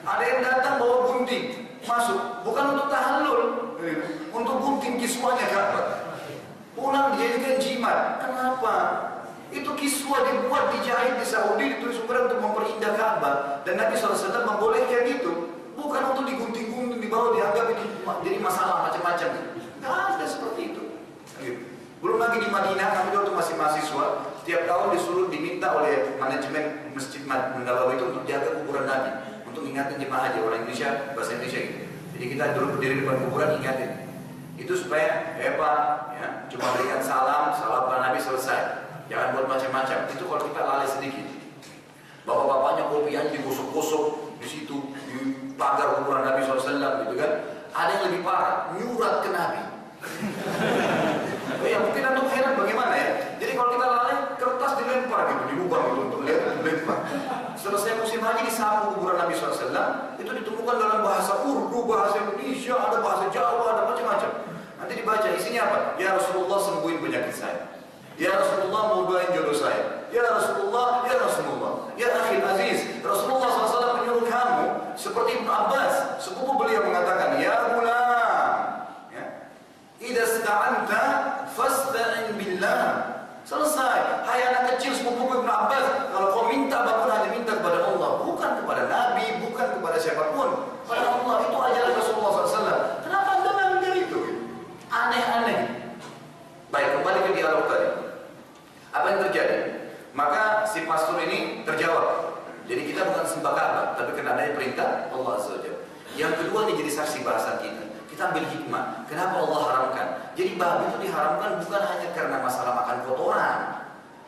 Ada yang datang bawa gunting masuk, bukan untuk tahallul, untuk gunting kiswahnya Ka'bah. Pulang dijadikan jimat. Kenapa? Itu kiswah dibuat, dijahit di Saudi, ditulis ukuran untuk memperindah Ka'bah. Dan Nabi SAW membolehkan itu. Bukan untuk digunting-gunting, dibawa, dianggap ini jadi masalah macam-macam. Nggak ada seperti itu. Belum lagi di Madinah, kami waktu masih mahasiswa, tiap tahun disuruh diminta oleh manajemen Masjid Nabawi itu untuk jaga kuburan Nabi, untuk ingatin jemaah haji orang Indonesia, bahasa Indonesia gitu. Jadi kita dulu berdiri depan kuburan ingatin. Itu supaya Pak, ya, cuma berikan salam pada Nabi selesai. Jangan buat macam-macam. Itu kalau kita lalai sedikit. Bapak-bapaknya kopian digosok-gosok di situ di pagar kuburan Nabi SAW gitu kan. Ada yang lebih parah, nyurat ke Nabi. Ya mungkin antum heran bagaimana ya. Jadi kalau kita lalai, kertas dilempar gitu di lubang itu untuk lihat dilempar. Selesai musim haji disapu kuburan Nabi SAW, itu ditemukan dalam bahasa Urdu, bahasa Indonesia, ada bahasa Jawa, ada macam-macam. Nanti dibaca isinya apa? Ya Rasulullah sembuhin penyakit saya. Ya Rasulullah mau doain jodoh saya. Ya Rasulullah, ya Rasulullah, ya akhil aziz. Rasulullah SAW menyuruh kamu seperti Ibnu Abbas, sepupu beliau mengatakan, ya gulam, ya, idza sta'anta fasta'in billah. Selesai. Hai anak kecil sepupu Ibnu Abbas, kalau kau minta apapun hanya minta kepada Allah, bukan kepada Nabi, bukan kepada siapapun, kepada Allah. Itu ajaran Rasulullah SAW. Kenapa anda melanggar itu? Aneh-aneh. Baik, kembali ke dialog tadi. Apa yang terjadi? Maka si pastor ini terjawab. Jadi kita bukan sembah Ka'bah, tapi karena adanya perintah Allah Azza wa Jalla. Yang kedua ini jadi saksi bahasan kita. Kita ambil hikmah. Kenapa Allah haramkan? Jadi babi itu diharamkan bukan hanya karena masalah makan kotoran.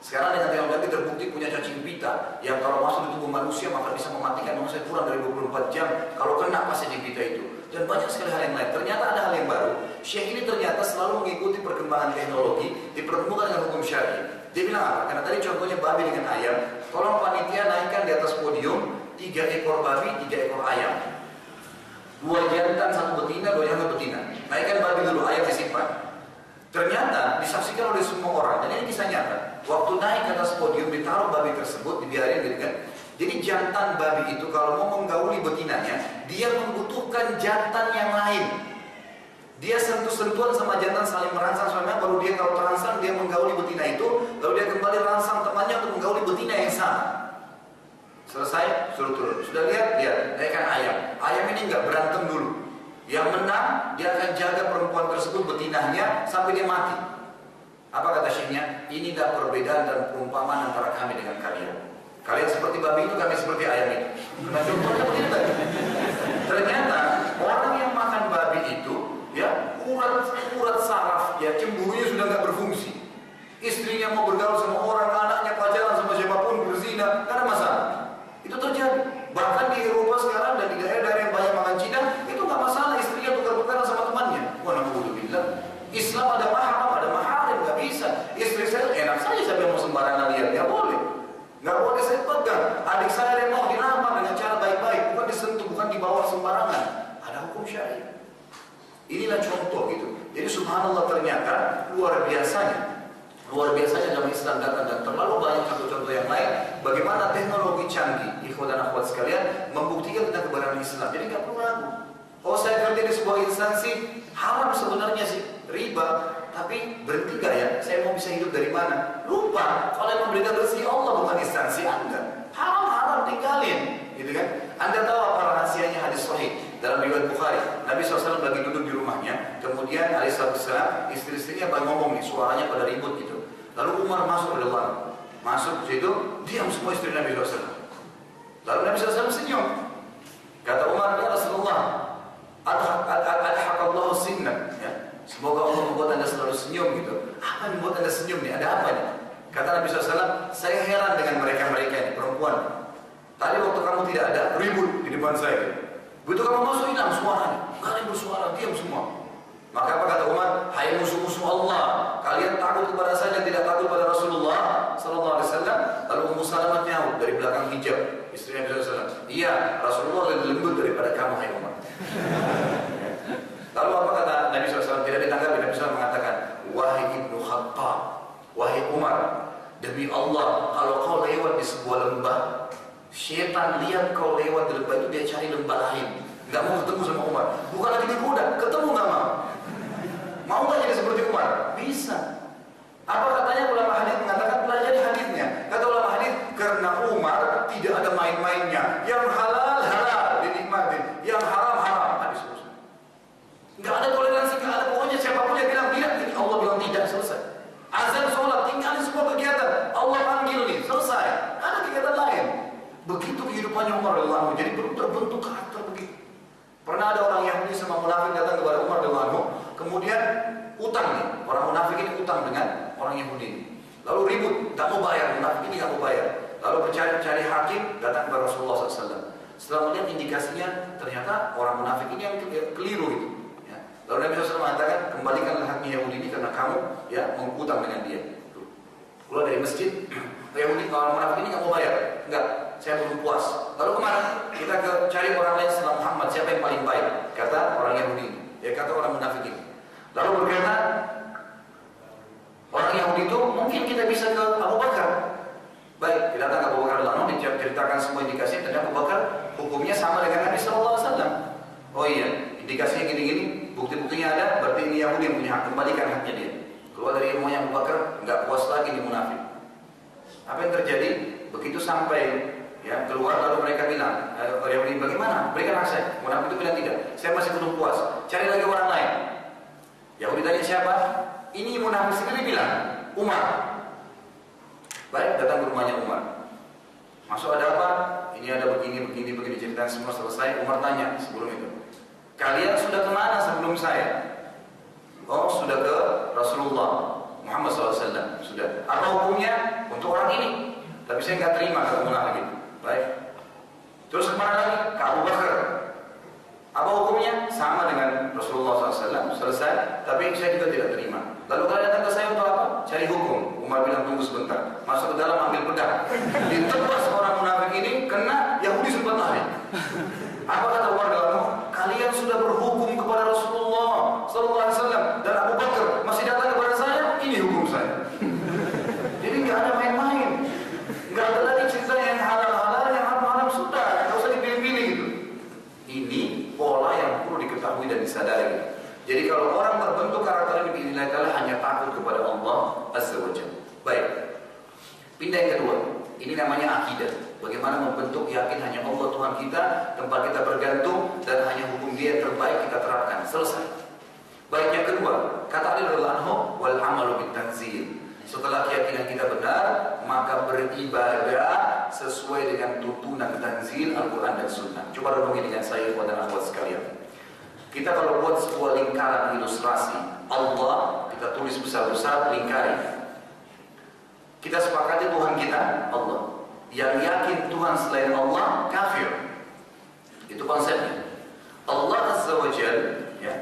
Sekarang dengan teknologi terbukti punya cacing pita yang kalau masuk di tubuh manusia maka bisa mematikan manusia kurang dari 24 jam kalau kena pas cacing pita itu. Dan banyak sekali hal yang lain. Ternyata ada hal yang baru. Syekh ini ternyata selalu mengikuti perkembangan teknologi dipertemukan dengan hukum syar'i. Dia bilang apa? Karena tadi contohnya babi dengan ayam. Tolong panitia naikkan di atas podium 3 ekor babi, 3 ekor ayam. 2 jantan, 1 betina, 2 jantan betina. Naikkan babi dulu, ayam disimpan. Ternyata disaksikan oleh semua orang. Dan ini kisah nyata. Waktu naik ke atas podium ditaruh babi tersebut, dibiarin gitu kan. Jadi jantan babi itu kalau mau menggauli betinanya, dia membutuhkan jantan yang lain. Dia sentuh-sentuhan sama jantan saling merangsang sama, baru dia kalau terangsang dia menggauli betina itu, lalu dia kembali rangsang temannya untuk menggauli betina yang sama. Selesai, suruh turun. Sudah lihat? Lihat, naikkan ayam. Ayam ini nggak berantem dulu. Yang menang, dia akan jaga perempuan tersebut betinanya sampai dia mati. Apa kata syekhnya? Inilah perbedaan dan perumpamaan antara kami dengan kalian. Kalian seperti babi itu, kami seperti ayam itu. Nah, contohnya begini. Ternyata orang yang makan babi itu, ya urat saraf, ya cemburunya sudah nggak berfungsi. Istrinya mau bergaul sama orang, anaknya pacaran sama siapapun, berzina, karena masalah. Itu terjadi. Bahkan di Eropa sekarang dan di daerah-daerah yang banyak makan Cina, itu nggak masalah istrinya tukar-tukaran sama temannya. Wah, na'udzubillah. Islam ada maharim, nggak bisa. Istri saya enak saja siapa yang mau sembarangan lihat, ya boleh. Nggak boleh saya pegang. Adik saya yang mau dilamar dengan cara baik-baik, bukan disentuh, bukan dibawa sembarangan. Ada hukum syar'i. Inilah contoh gitu. Jadi subhanallah ternyata luar biasanya dalam Islam dan terlalu banyak contoh-contoh yang lain. Bagaimana teknologi canggih, ikhwan dan akhwat sekalian, membuktikan tentang kebenaran Islam. Jadi nggak perlu ragu. Oh saya kerja di sebuah instansi, haram sebenarnya sih riba, tapi berhenti gak ya? Saya mau bisa hidup dari mana? Lupa, kalau yang memberikan rezeki Allah bukan instansi Anda. Haram tinggalin, gitu kan? Anda tahu apa rahasianya hadis sahih dalam riwayat Bukhari? Nabi SAW lagi duduk di rumahnya, kemudian alaihissalam istri-istrinya pada ngomong nih, suaranya pada ribut gitu. Lalu Umar masuk ke depan, masuk ke situ, diam semua istri Nabi SAW. Lalu Nabi SAW senyum. Kata Umar, ya Rasulullah, adhaqallahu sinna, ya. Semoga Allah membuat anda selalu senyum gitu. Apa yang membuat anda senyum nih? Ada apa nih? Kata Nabi SAW, saya heran dengan mereka-mereka ini, perempuan. Tadi waktu kamu tidak ada, ribut di depan saya. Begitu kamu masuk, hilang suaranya. Kalian bersuara, diam semua. Maka apa kata Umar? Hai musuh-musuh Allah, kalian takut kepada saya dan tidak takut pada Rasulullah Sallallahu Alaihi Wasallam. Lalu Ummu Salamah nyaut dari belakang hijab, istrinya Nabi SAW. Iya, Rasulullah lebih lembut daripada kamu, hai Umar. Lalu apa kata Nabi SAW? Tidak ditanggapi. Nabi SAW mengatakan, wahai Ibnu Khattab, wahai Umar, demi Allah, kalau kau lewat di sebuah lembah, Syaitan lihat kau lewat di lembah itu, dia cari lembah lain. Nggak mau ketemu sama Umar. Bukan lagi digoda, ketemu nggak mau. Mau nggak jadi seperti Umar? Bisa. Apa katanya ulama hadis mengatakan, pelajari hadisnya. Kata ulama hadis, karena Umar tidak ada main-mainnya. Yang halal halal dinikmatin, yang haram haram. Habis selesai. Nggak ada toleransi, nggak ada, pokoknya siapapun yang bilang tidak, ini Allah bilang tidak, selesai. Azan sholat, tinggalin semua kegiatan. Allah panggil nih, selesai. Ada kegiatan lain. Begitu kehidupannya Umar radhiyallahu anhu, jadi belum terbentuk karakter begitu. Pernah ada orang Yahudi sama munafik datang kepada Umar radhiyallahu anhu, kemudian utang nih, orang munafik ini utang dengan orang Yahudi ini. Lalu ribut, tak mau bayar, munafik ini tak mau bayar. Lalu mencari hakim, datang kepada Rasulullah SAW. Setelah melihat indikasinya, ternyata orang munafik ini yang keliru itu. Ya. Lalu Nabi SAW mengatakan, kembalikanlah haknya Yahudi ini karena kamu ya mengutang dengan dia. Keluar dari masjid, Yahudi orang munafik ini nggak mau bayar, enggak. Saya belum puas. Lalu kemana? Kita cari orang lain setelah Muhammad, siapa yang paling baik? Kata orang Yahudi ini. Ya kata orang munafik ini. Lalu berkata, orang Yahudi itu mungkin kita bisa ke Abu Bakar. Baik, kita datang ke Abu Bakar lalu diceritakan semua indikasi, dan Abu Bakar hukumnya sama dengan Nabi SAW. Oh iya, indikasinya gini-gini, bukti-buktinya ada, berarti ini Yahudi yang punya hak, kembalikan haknya dia. Keluar dari ilmunya Abu Bakar, nggak puas lagi di munafik. Apa yang terjadi? Begitu sampai ya keluar, lalu mereka bilang, Yahudi bagaimana? Berikan hak saya. Munafik itu bilang tidak, saya masih belum puas, cari lagi orang lain. Yahudi tanya siapa? Ini munafik sendiri bilang, Umar. Baik, datang ke rumahnya Umar. Masuk, ada apa? Ini ada begini cerita semua selesai. Umar tanya sebelum itu, kalian sudah kemana sebelum saya? Oh, sudah ke Rasulullah Muhammad SAW. Sudah. Apa hukumnya untuk orang ini? Tapi saya nggak terima kata munafik itu. Baik. Terus kemana lagi? Ke Abu Bakar. Apa hukumnya? Sama dengan Rasulullah SAW. Selesai. Tapi saya juga tidak terima. Lalu kalian datang ke saya untuk apa? Cari hukum. Umar bilang tunggu sebentar. Masuk ke dalam ambil pedang. Ditebas orang munafik ini kena Yahudi sempat lari. Apa kata Umar dalam? Kalian sudah berhukum kepada Rasulullah SAW dan Abu Bakar masih datang kepada saya. Ini hukum saya. Jadi nggak ada main-main. Nggak ada lagi cerita yang halal-halal, yang haram-haram, sudah. Nggak usah dipilih-pilih gitu. Ini pola yang perlu diketahui dan disadari. Jadi kalau orang terbentuk karakter ini biidznillah taala hanya takut kepada Allah Azza wa Jalla. Baik. Pindah yang kedua. Ini namanya akidah. Bagaimana membentuk yakin hanya Allah Tuhan kita, tempat kita bergantung, dan hanya hukum Dia yang terbaik kita terapkan. Selesai. Baik, yang kedua, kata Ali radhiyallahu anhu, wal amalu bitanzil. Setelah keyakinan kita benar, maka beribadah sesuai dengan tuntunan tanzil Al-Quran dan Sunnah. Coba renungi dengan saya dan akhwat sekalian. Kita kalau buat sebuah lingkaran ilustrasi Allah, kita tulis besar-besar lingkari. Kita sepakati Tuhan kita Allah. Yang yakin Tuhan selain Allah kafir. Itu konsepnya. Allah Azza wa Jalla ya,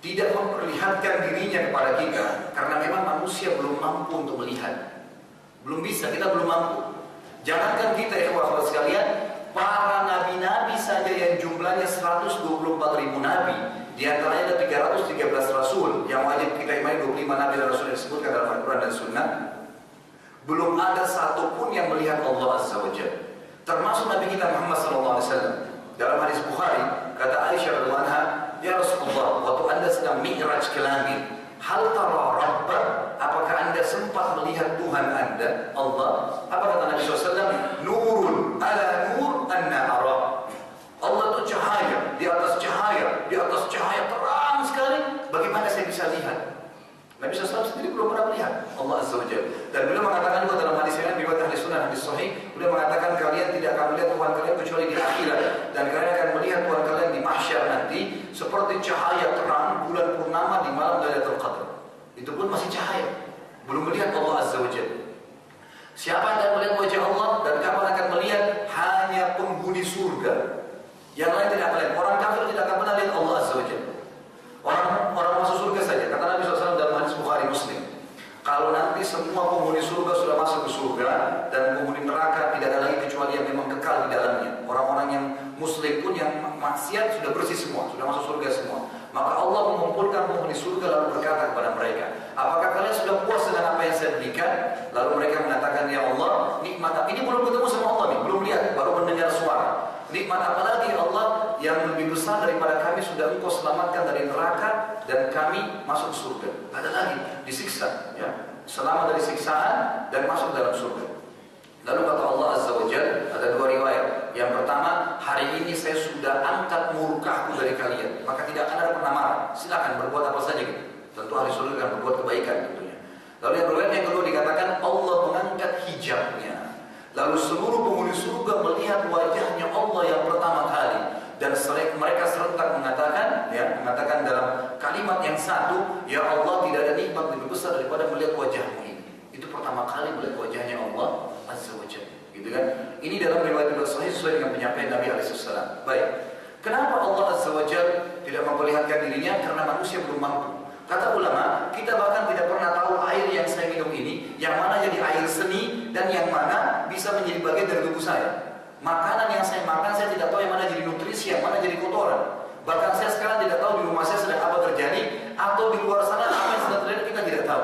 tidak memperlihatkan dirinya kepada kita karena memang manusia belum mampu untuk melihat. Belum bisa, kita belum mampu. Jangankan kita ya sahabat sekalian, para nabi-nabi saja yang jumlahnya 124.000 nabi, di antaranya ada 313 rasul yang wajib kita imani, 25 nabi dan rasul yang disebutkan dalam Al-Quran dan Sunnah. Belum ada satupun yang melihat Allah Azza wa Jalla. Termasuk Nabi kita Muhammad SAW. Dalam hadis Bukhari, kata Aisyah radhiyallahu anha, ya Rasulullah, waktu anda sedang mi'raj ke langit, hal tara rabbak, apakah anda sempat melihat Tuhan anda, Allah? Apa kata Nabi SAW? Nurun ala nur anna ara. Allah itu cahaya, di atas cahaya terang sekali. Bagaimana saya bisa lihat? Nabi SAW sendiri belum pernah melihat Allah Azza wa Jalla. Dan beliau mengatakan juga dalam hadis yang riwayat ahli sunnah, hadis sahih, beliau mengatakan kalian tidak akan melihat Tuhan kalian kecuali di akhirat, dan kalian akan melihat Tuhan kalian di mahsyar nanti seperti cahaya terang bulan purnama di malam Lailatul Qadar. Itu pun masih cahaya, belum melihat Allah Azza wa Jalla. Siapa yang akan melihat wajah Allah dan kapan akan melihat? Hanya penghuni surga. Yang lain tidak akan lihat. Orang kafir tidak akan pernah lihat Allah Azza wa Jalla. Orang masuk surga saja. Kata Nabi SAW dalam hadis Bukhari Muslim, kalau nanti semua penghuni surga sudah masuk ke surga dan penghuni neraka tidak ada lagi kecuali yang memang kekal di dalamnya. Orang-orang yang muslim pun yang maksiat sudah bersih semua, sudah masuk surga semua. Maka Allah mengumpulkan penghuni surga lalu berkata kepada mereka, apakah kalian sudah puas dengan apa yang saya berikan? Lalu mereka mengatakan, ya Allah, nikmat apa? Ini belum ketemu sama Allah nih, belum lihat, baru mendengar suara. Nikmat apa lagi Allah yang lebih besar daripada kami sudah Engkau selamatkan dari neraka dan kami masuk surga. Ada lagi, disiksa, ya, selamat dari siksaan dan masuk dalam surga. Lalu kata Allah Azza wa Jalla, ada dua riwayat. Yang pertama, hari ini saya sudah angkat murkahku dari kalian, maka tidak akan ada pernah marah. Silakan berbuat apa saja gitu. Tentu ahli surga akan berbuat kebaikan tentunya. Lalu yang riwayat yang kedua dikatakan Allah mengangkat hijabnya. Lalu seluruh penghuni surga melihat wajahnya Allah yang pertama kali. Dan mereka serentak mengatakan dalam kalimat yang satu, ya Allah, tidak ada nikmat lebih besar daripada melihat wajahmu ini. Itu pertama kali melihat wajahnya Allah Azza wa Jalla, gitu kan? Ini dalam riwayat sahih sesuai dengan penyampaian Nabi Alaihissalam. Baik, kenapa Allah Azza wa Jalla tidak memperlihatkan dirinya? Karena manusia belum mampu. Kata ulama, kita bahkan tidak pernah tahu air yang saya minum ini, yang mana jadi air seni dan yang mana bisa menjadi bagian dari tubuh saya. Makanan yang saya makan, saya tidak tahu yang mana jadi nutrisi, yang mana jadi kotoran. Bahkan saya sekarang tidak tahu di rumah saya sedang apa terjadi, atau di luar sana apa yang sedang terjadi, kita tidak tahu.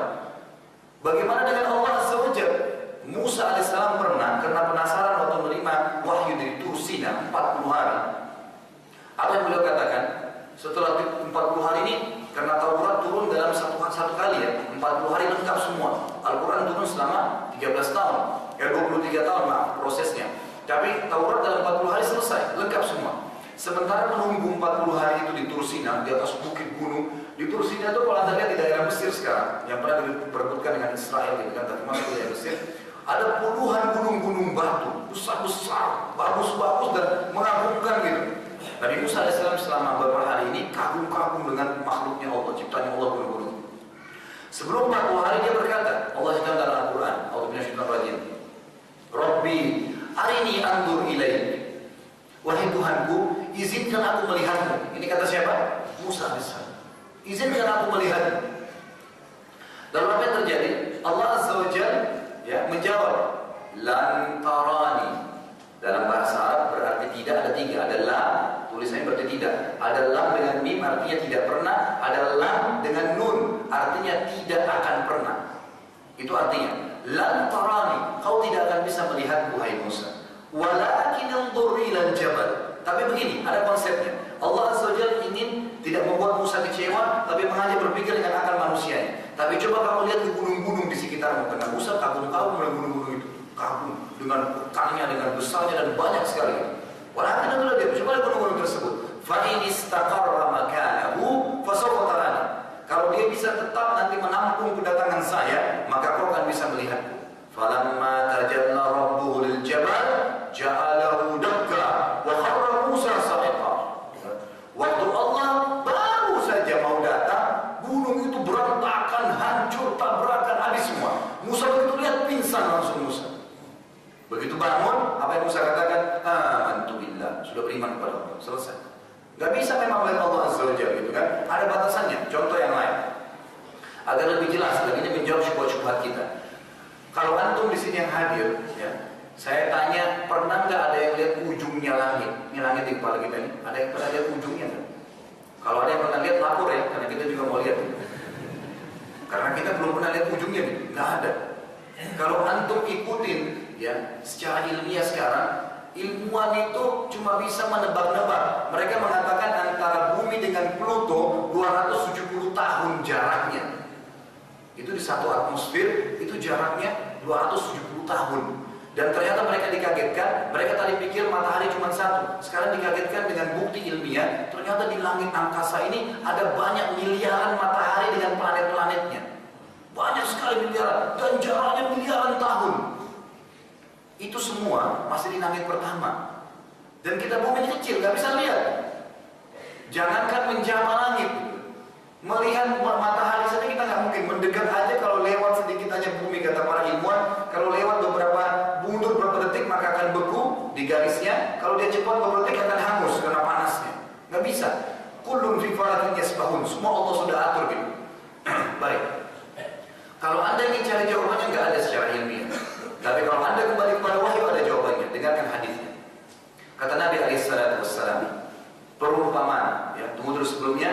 Bagaimana dengan Allah Azza wa Jalla? Musa alaihissalam pernah, karena penasaran waktu menerima wahyu dari Tur Sina 40 hari. Apa yang beliau katakan? Setelah 40 hari ini, karena Taurat turun dalam satu kali ya, 40 hari lengkap semua. Al-Quran turun selama 13 tahun, 23 tahun prosesnya. Tapi Taurat dalam 40 hari selesai, lengkap semua. Sementara menunggu 40 hari itu di Tur Sina, di atas bukit gunung. Di Tur Sina itu kalau Anda lihat di daerah Mesir sekarang, yang pernah diperebutkan dengan Israel, gitu kan, tapi masuk ke Mesir, ada puluhan gunung-gunung batu, besar-besar, bagus-bagus dan mengagumkan gitu. Nabi Musa AS selama beberapa hari ini kagum-kagum dengan makhluknya Allah, ciptanya Allah gunung-gunung. Sebelum 40 hari dia berkata, Allah sedang dalam Al-Quran, A'udzubillahi Rabbi, arini andur ilaik. Wahai Tuhanku, izinkan aku melihatmu. Ini kata siapa? Musa AS. Izinkan aku melihatmu. Lalu apa yang terjadi? Allah Azza wa Jalla menjawab, lan tarani. Dalam bahasa Arab berarti tidak, ada tiga. Ada lam, tulisannya berarti tidak. Ada lam dengan mim artinya tidak pernah. Ada lam dengan nun artinya tidak akan pernah. Itu artinya lan tarani, kau tidak akan bisa melihat wahai Musa. Walakin anzur ilal jabal. Tapi begini, ada konsepnya. Allah Azza wa Jalla ingin tidak membuat Musa kecewa, tapi mengajak berpikir dengan akal manusianya. Tapi coba kamu lihat ke gunung-gunung di sekitarmu. Karena Musa kagum-kagum dengan gunung-gunung itu. Kagum dengan ukarnya, dengan besarnya dan banyak sekali. Walakin anzur dia, coba lihat gunung-gunung tersebut. Fa in istaqarra makanahu fasawfa tarani. Kalau dia bisa tetap nanti menampung kedatangan saya, maka kau akan bisa melihatku. Falamma tajalla rabbuhu lil jabal ja'alahu dakka wa kharra Musa sa'iqa. Waktu Allah baru saja mau datang, gunung itu berantakan, hancur, tabrakan, habis semua. Musa begitu lihat pingsan langsung Musa. Begitu bangun, apa yang Musa katakan? Amantu billah, sudah beriman kepada Allah. Selesai. Gak bisa memang melihat Allah Azza wa Jalla gitu kan? Ada batasannya. Contoh yang lain, agar lebih jelas, lagi ini menjawab syubhat-syubhat kita. Kalau antum di sini yang hadir, ya, saya tanya, pernah nggak ada yang lihat ujungnya langit? Ini langit di kepala kita ini, ada yang pernah lihat ujungnya nggak? Kalau ada yang pernah lihat, lapor ya, karena kita juga mau lihat. Karena kita belum pernah lihat ujungnya nih, nggak ada. Kalau antum ikutin, ya, secara ilmiah sekarang, ilmuwan itu cuma bisa menebak-nebak. Mereka mengatakan antara bumi dengan Pluto 270 tahun jaraknya. Itu di satu atmosfer, itu jaraknya 270 tahun. Dan ternyata mereka dikagetkan, mereka tadi pikir matahari cuma satu. Sekarang dikagetkan dengan bukti ilmiah, ternyata di langit angkasa ini ada banyak miliaran matahari dengan planet-planetnya. Banyak sekali miliaran, dan jaraknya miliaran tahun. Itu semua masih di langit pertama. Dan kita bumi kecil, gak bisa lihat. Jangankan menjamah langit, melihat matahari saja kita nggak mungkin. Mendekat aja, kalau lewat sedikit aja bumi, kata para ilmuwan, kalau lewat mundur beberapa detik maka akan beku di garisnya. Kalau dia cepat beberapa detik akan hangus karena panasnya. Nggak bisa. Kullun fi falakin yasbahun. Semua Allah sudah atur gitu. Baik. Kalau Anda ingin cari jawabannya, nggak ada secara ilmiah. Tapi kalau Anda kembali kepada wahyu, ada jawabannya. Dengarkan hadisnya. Kata Nabi Alaihissalam, perumpamaan. Ya, tunggu dulu sebelumnya.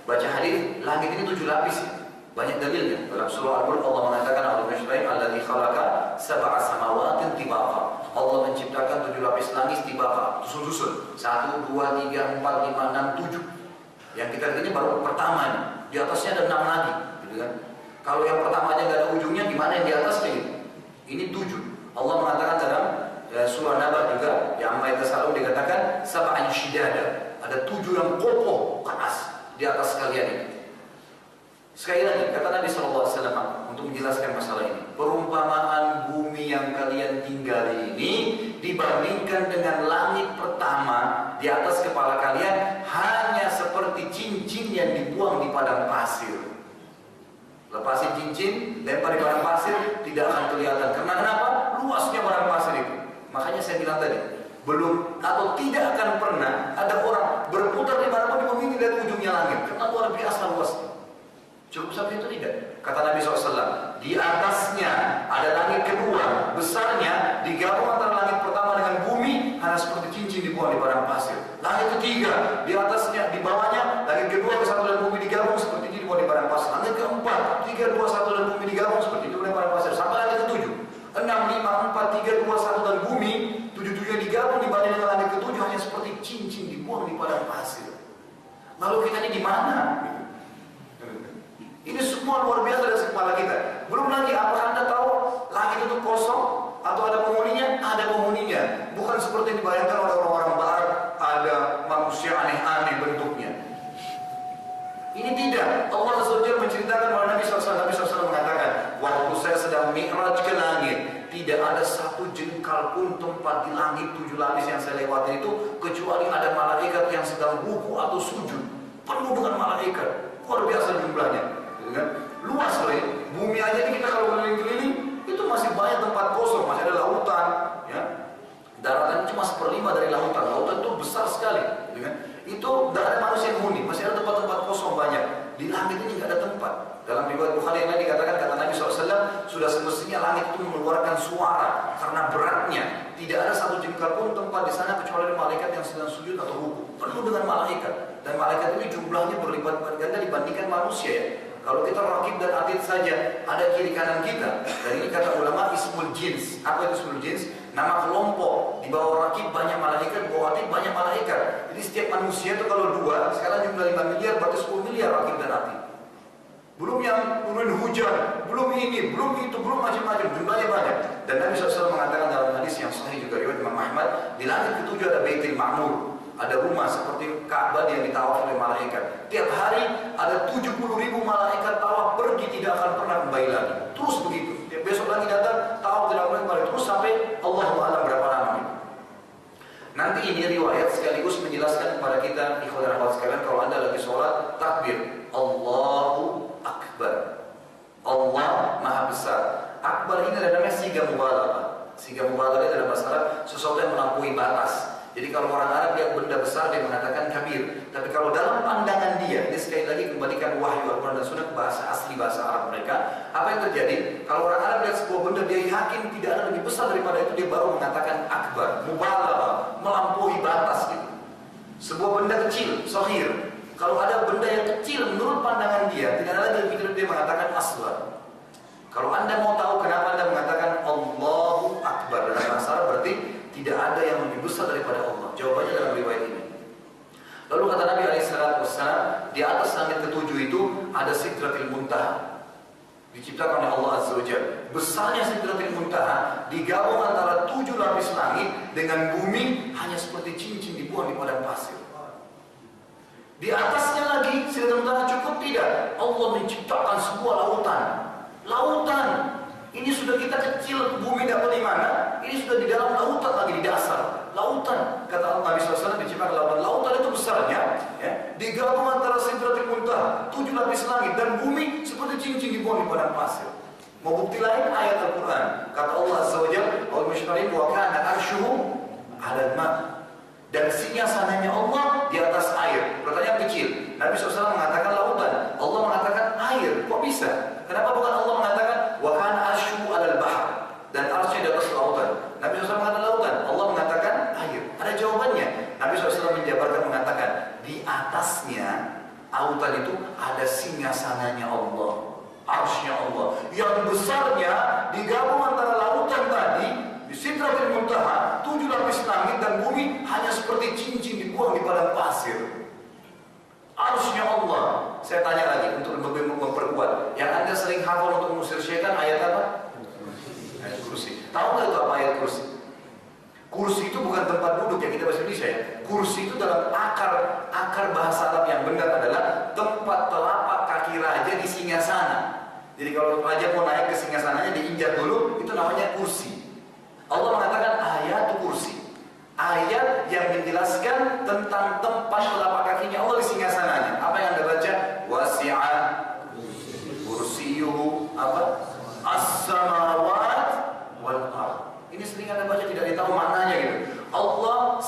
Baca hadis, langit ini 7 lapis ya. Banyak dalilnya. Dalam surah Al-Mulk Allah mengatakan alladzi khalaqa sab'a samawatin tibaqa. Allah menciptakan 7 lapis langit tibaqa, susun-susun. 1, 2, 3, 4, 5, 6, 7. Yang kita lihat ini baru pertama nih. Di atasnya ada 6 lagi, gitu kan? Kalau yang pertamanya nggak ada ujungnya, gimana yang di atasnya ini? Ini 7. Allah mengatakan dalam surah Naba juga, yang ayat ke-1 dikatakan sab'an shidada. Ada 7 yang kokoh keras di atas kalian ini. Sekali lagi, kata Nabi SAW untuk menjelaskan masalah ini, perumpamaan bumi yang kalian tinggali ini dibandingkan dengan langit pertama di atas kepala kalian hanya seperti cincin yang dibuang di padang pasir. Lepasin cincin, lempar di padang pasir, tidak akan kelihatan. Karena kenapa? Luasnya padang pasir itu. Makanya saya bilang tadi, belum atau tidak akan pernah ada orang berputar di mana-mana memilih dari ujungnya langit. Karena luar biasa luasnya. Cukup sampai itu tidak? Kata Nabi SAW, di atasnya ada langit kedua, besarnya digabung antara langit pertama dengan bumi hanya seperti cincin dibuang di padang pasir. Langit ketiga, di atasnya, di bawahnya, langit kedua, kesatu dan bumi digabung seperti cincin dibuang di padang pasir. Langit keempat, 3, 2, 1 dan bumi digabung seperti itu di padang pasir. Sampai langit ketujuh, 6, 5, 4, 3, 2, 1 dan bumi, 7 digabung dibanding dengan langit ketujuh hanya seperti cincin dibuang di padang pasir. Lalu kita ini di mana? Ini semua luar biasa dari kepala kita. Belum lagi, apakah Anda tahu langit itu kosong atau ada penghuninya? Ada penghuninya. Bukan seperti yang dibayangkan oleh orang-orang barat, ada manusia aneh-aneh bentuknya. Ini tidak. Allah SWT menceritakan oleh Nabi SAW mengatakan, waktu saya sedang mi'raj ke langit, tidak ada satu jengkal pun tempat di langit 7 lapis yang saya lewati itu kecuali ada malaikat yang sedang ruku atau sujud. Penuh dengan malaikat. Luar biasa jumlahnya. Luas loh, bumi aja ini kita kalau keliling-keliling itu masih banyak tempat kosong, masih ada lautan, ya. Daratan cuma 1/5 dari lautan. Lautan itu besar sekali, gitu kan? Itu tidak ada manusia yang huni, masih ada tempat-tempat kosong banyak. Di langit ini tidak ada tempat. Dalam riwayat Bukhari yang lain dikatakan, kata Nabi SAW, sudah semestinya langit itu mengeluarkan suara karena beratnya. Tidak ada satu jengkal pun tempat di sana kecuali malaikat yang sedang sujud atau ruku. Penuh dengan malaikat. Dan malaikat ini jumlahnya berlipat ganda dibandingkan manusia, ya. Kalau kita rakib dan atid saja, ada kiri kanan kita. Dan ini kata ulama ismul jins. Apa itu ismul jins? Nama kelompok. Di bawah rakib banyak malaikat, di bawah atid banyak malaikat. Jadi setiap manusia itu kalau 2, sekarang jumlah 5 miliar, berarti 10 miliar rakib dan atid. Belum yang turun hujan, belum ini, belum itu, belum macam-macam, jumlahnya banyak. Dan Nabi SAW mengatakan dalam hadis yang sahih juga riwayat Imam Ahmad, di langit ke-7 ada Baitul Ma'mur. Ada rumah seperti Ka'bah yang ditawaf oleh malaikat. Tiap hari ada 70.000 malaikat tawaf pergi, tidak akan pernah kembali lagi. Terus begitu. Besok lagi datang, tawaf tidak pernah kembali. Terus sampai Allah Ta'ala berapa lama itu. Nanti ini riwayat sekaligus menjelaskan kepada kita, ikhwan dan akhwat sekalian, kalau Anda lagi sholat, takbir Allahu Akbar. Allah Maha Besar. Akbar ini namanya siga mubalaghah. Siga mubalaghah dalam bahasa Arab sesuatu yang melampaui batas. Jadi kalau orang Arab lihat benda besar dia mengatakan kabir. Tapi kalau dalam pandangan dia, ini sekali lagi kembalikan wahyu Al-Quran dan Sunnah bahasa asli bahasa Arab mereka. Apa yang terjadi? Kalau orang Arab lihat sebuah benda dia yakin tidak ada lebih besar daripada itu, dia baru mengatakan akbar, mubalaghah, melampaui batas gitu. Sebuah benda kecil, shaghir. Kalau ada benda yang kecil menurut pandangan dia, tidak ada lagi lebih dia mengatakan asghar. Kalau Anda mau tahu kenapa Anda mengatakan Allahu Akbar dalam bahasa Arab, berarti tidak ada yang lebih besar daripada Allah. Jawabannya dalam riwayat ini. Lalu kata Nabi SAW, di atas langit ke-7 itu ada Sidratil Muntaha. Diciptakan oleh Allah Azza wa Jalla. Besarnya Sidratil Muntaha digabung antara 7 lapis langit dengan bumi hanya seperti cincin dibuang di padang pasir. Di atasnya lagi Sidratil Muntaha cukup tidak? Allah menciptakan sebuah lautan. Lautan. Ini sudah kita kecil, bumi dapat di mana? Ini sudah di dalam lautan lagi, di dasar. Lautan, kata Nabi SAW diciptakan lautan. Lautan itu besarnya, ya, digabung antara Sidratil Muntaha, 7 lapis langit dan bumi seperti cincin dibuang di padang pasir. Mau bukti lain ayat Al-Quran. Kata Allah Azza wa Jalla, "Al-Mushtarim wa kana arshuhu 'alal ma'." Dan singgasananya Allah di atas air. Pertanyaan kecil. Nabi SAW mengatakan lautan, Allah mengatakan air. Kok bisa? Kenapa bukan Allah mengatakan wa kana arshuhu 'alal bahr dan arsy di atas lautan? Nabi SAW mengatakan lautan, Allah mengatakan air. Ada jawabannya. Nabi SAW menjabarkan mengatakan di atasnya lautan itu ada singgasananya Allah. Arsy-Nya Allah yang besarnya digabung antara lautan tadi di Sidratul Muntaha, 7 lapis langit dan bumi hanya seperti cincin dibuang di padang pasir. Arsy-Nya Allah. Saya tanya lagi untuk memperkuat. Yang Anda sering hafal untuk mengusir syaitan ayat apa? Ayat kursi. Tahu nggak itu apa ayat kursi? Kursi itu bukan tempat duduk yang kita bahasa Indonesia ya. Kursi itu dalam akar bahasa Arab yang benar adalah tempat telapak kaki raja di singgasana. Jadi kalau raja mau naik ke singgasananya diinjak dulu, itu namanya kursi. Allah mengatakan ayat kursi. Ayat yang menjelaskan tentang tempat telapak kakinya Allah di singgasananya. Apa yang Anda baca? Wasi'a kursiyuhu apa? As-samawat wal ardh. Ini sering Anda baca tidak ditahu maknanya gitu. Allah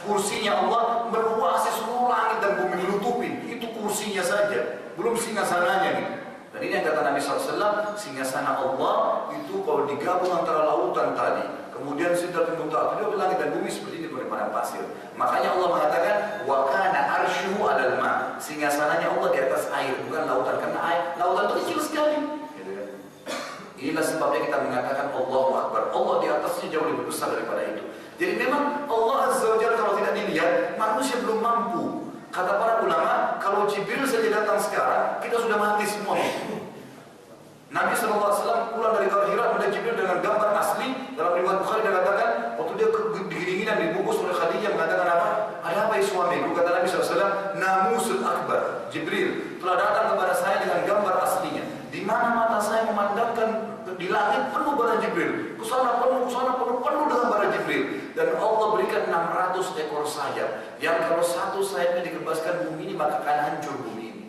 kursinya Allah meluasi seluruh langit dan bumi, melutupin. Itu kursinya saja, belum singgasananya gitu. Dan ini yang kata Nabi SAW, singgasana Allah itu kalau digabung antara lautan tadi, kemudian Sidratul Muntaha, itu langit dan bumi seperti ini di padang pasir. Makanya Allah mengatakan wa kana arsyu 'alal ma. Singgasananya Allah di atas air, bukan lautan, karena air lautan itu kecil sekali. Inilah sebabnya kita mengatakan Allahu Akbar. Allah di atasnya jauh lebih besar daripada itu. Jadi memang Allah Azza wa Jalla kalau tidak dilihat, manusia belum mampu. Kata para ulama, kalau Jibril saja datang sekarang, kita sudah mati semua. Nabi SAW pulang dari Gua Hira melihat Jibril dengan gambar asli. Dalam riwayat Bukhari dia katakan, waktu dia kedinginan dibungkus oleh Khadijah, mengatakan apa? Ada apa ya suamiku? Kata Nabi SAW, Namusul Akbar. Jibril telah datang kepada saya dengan gambar aslinya. Di mana mata saya memandangkan di langit penuh bara Jibril, kusana penuh dengan bara Jibril, dan Allah berikan 600 ekor sayap yang kalau satu sayapnya dikebaskan bumi ini maka akan hancur bumi ini.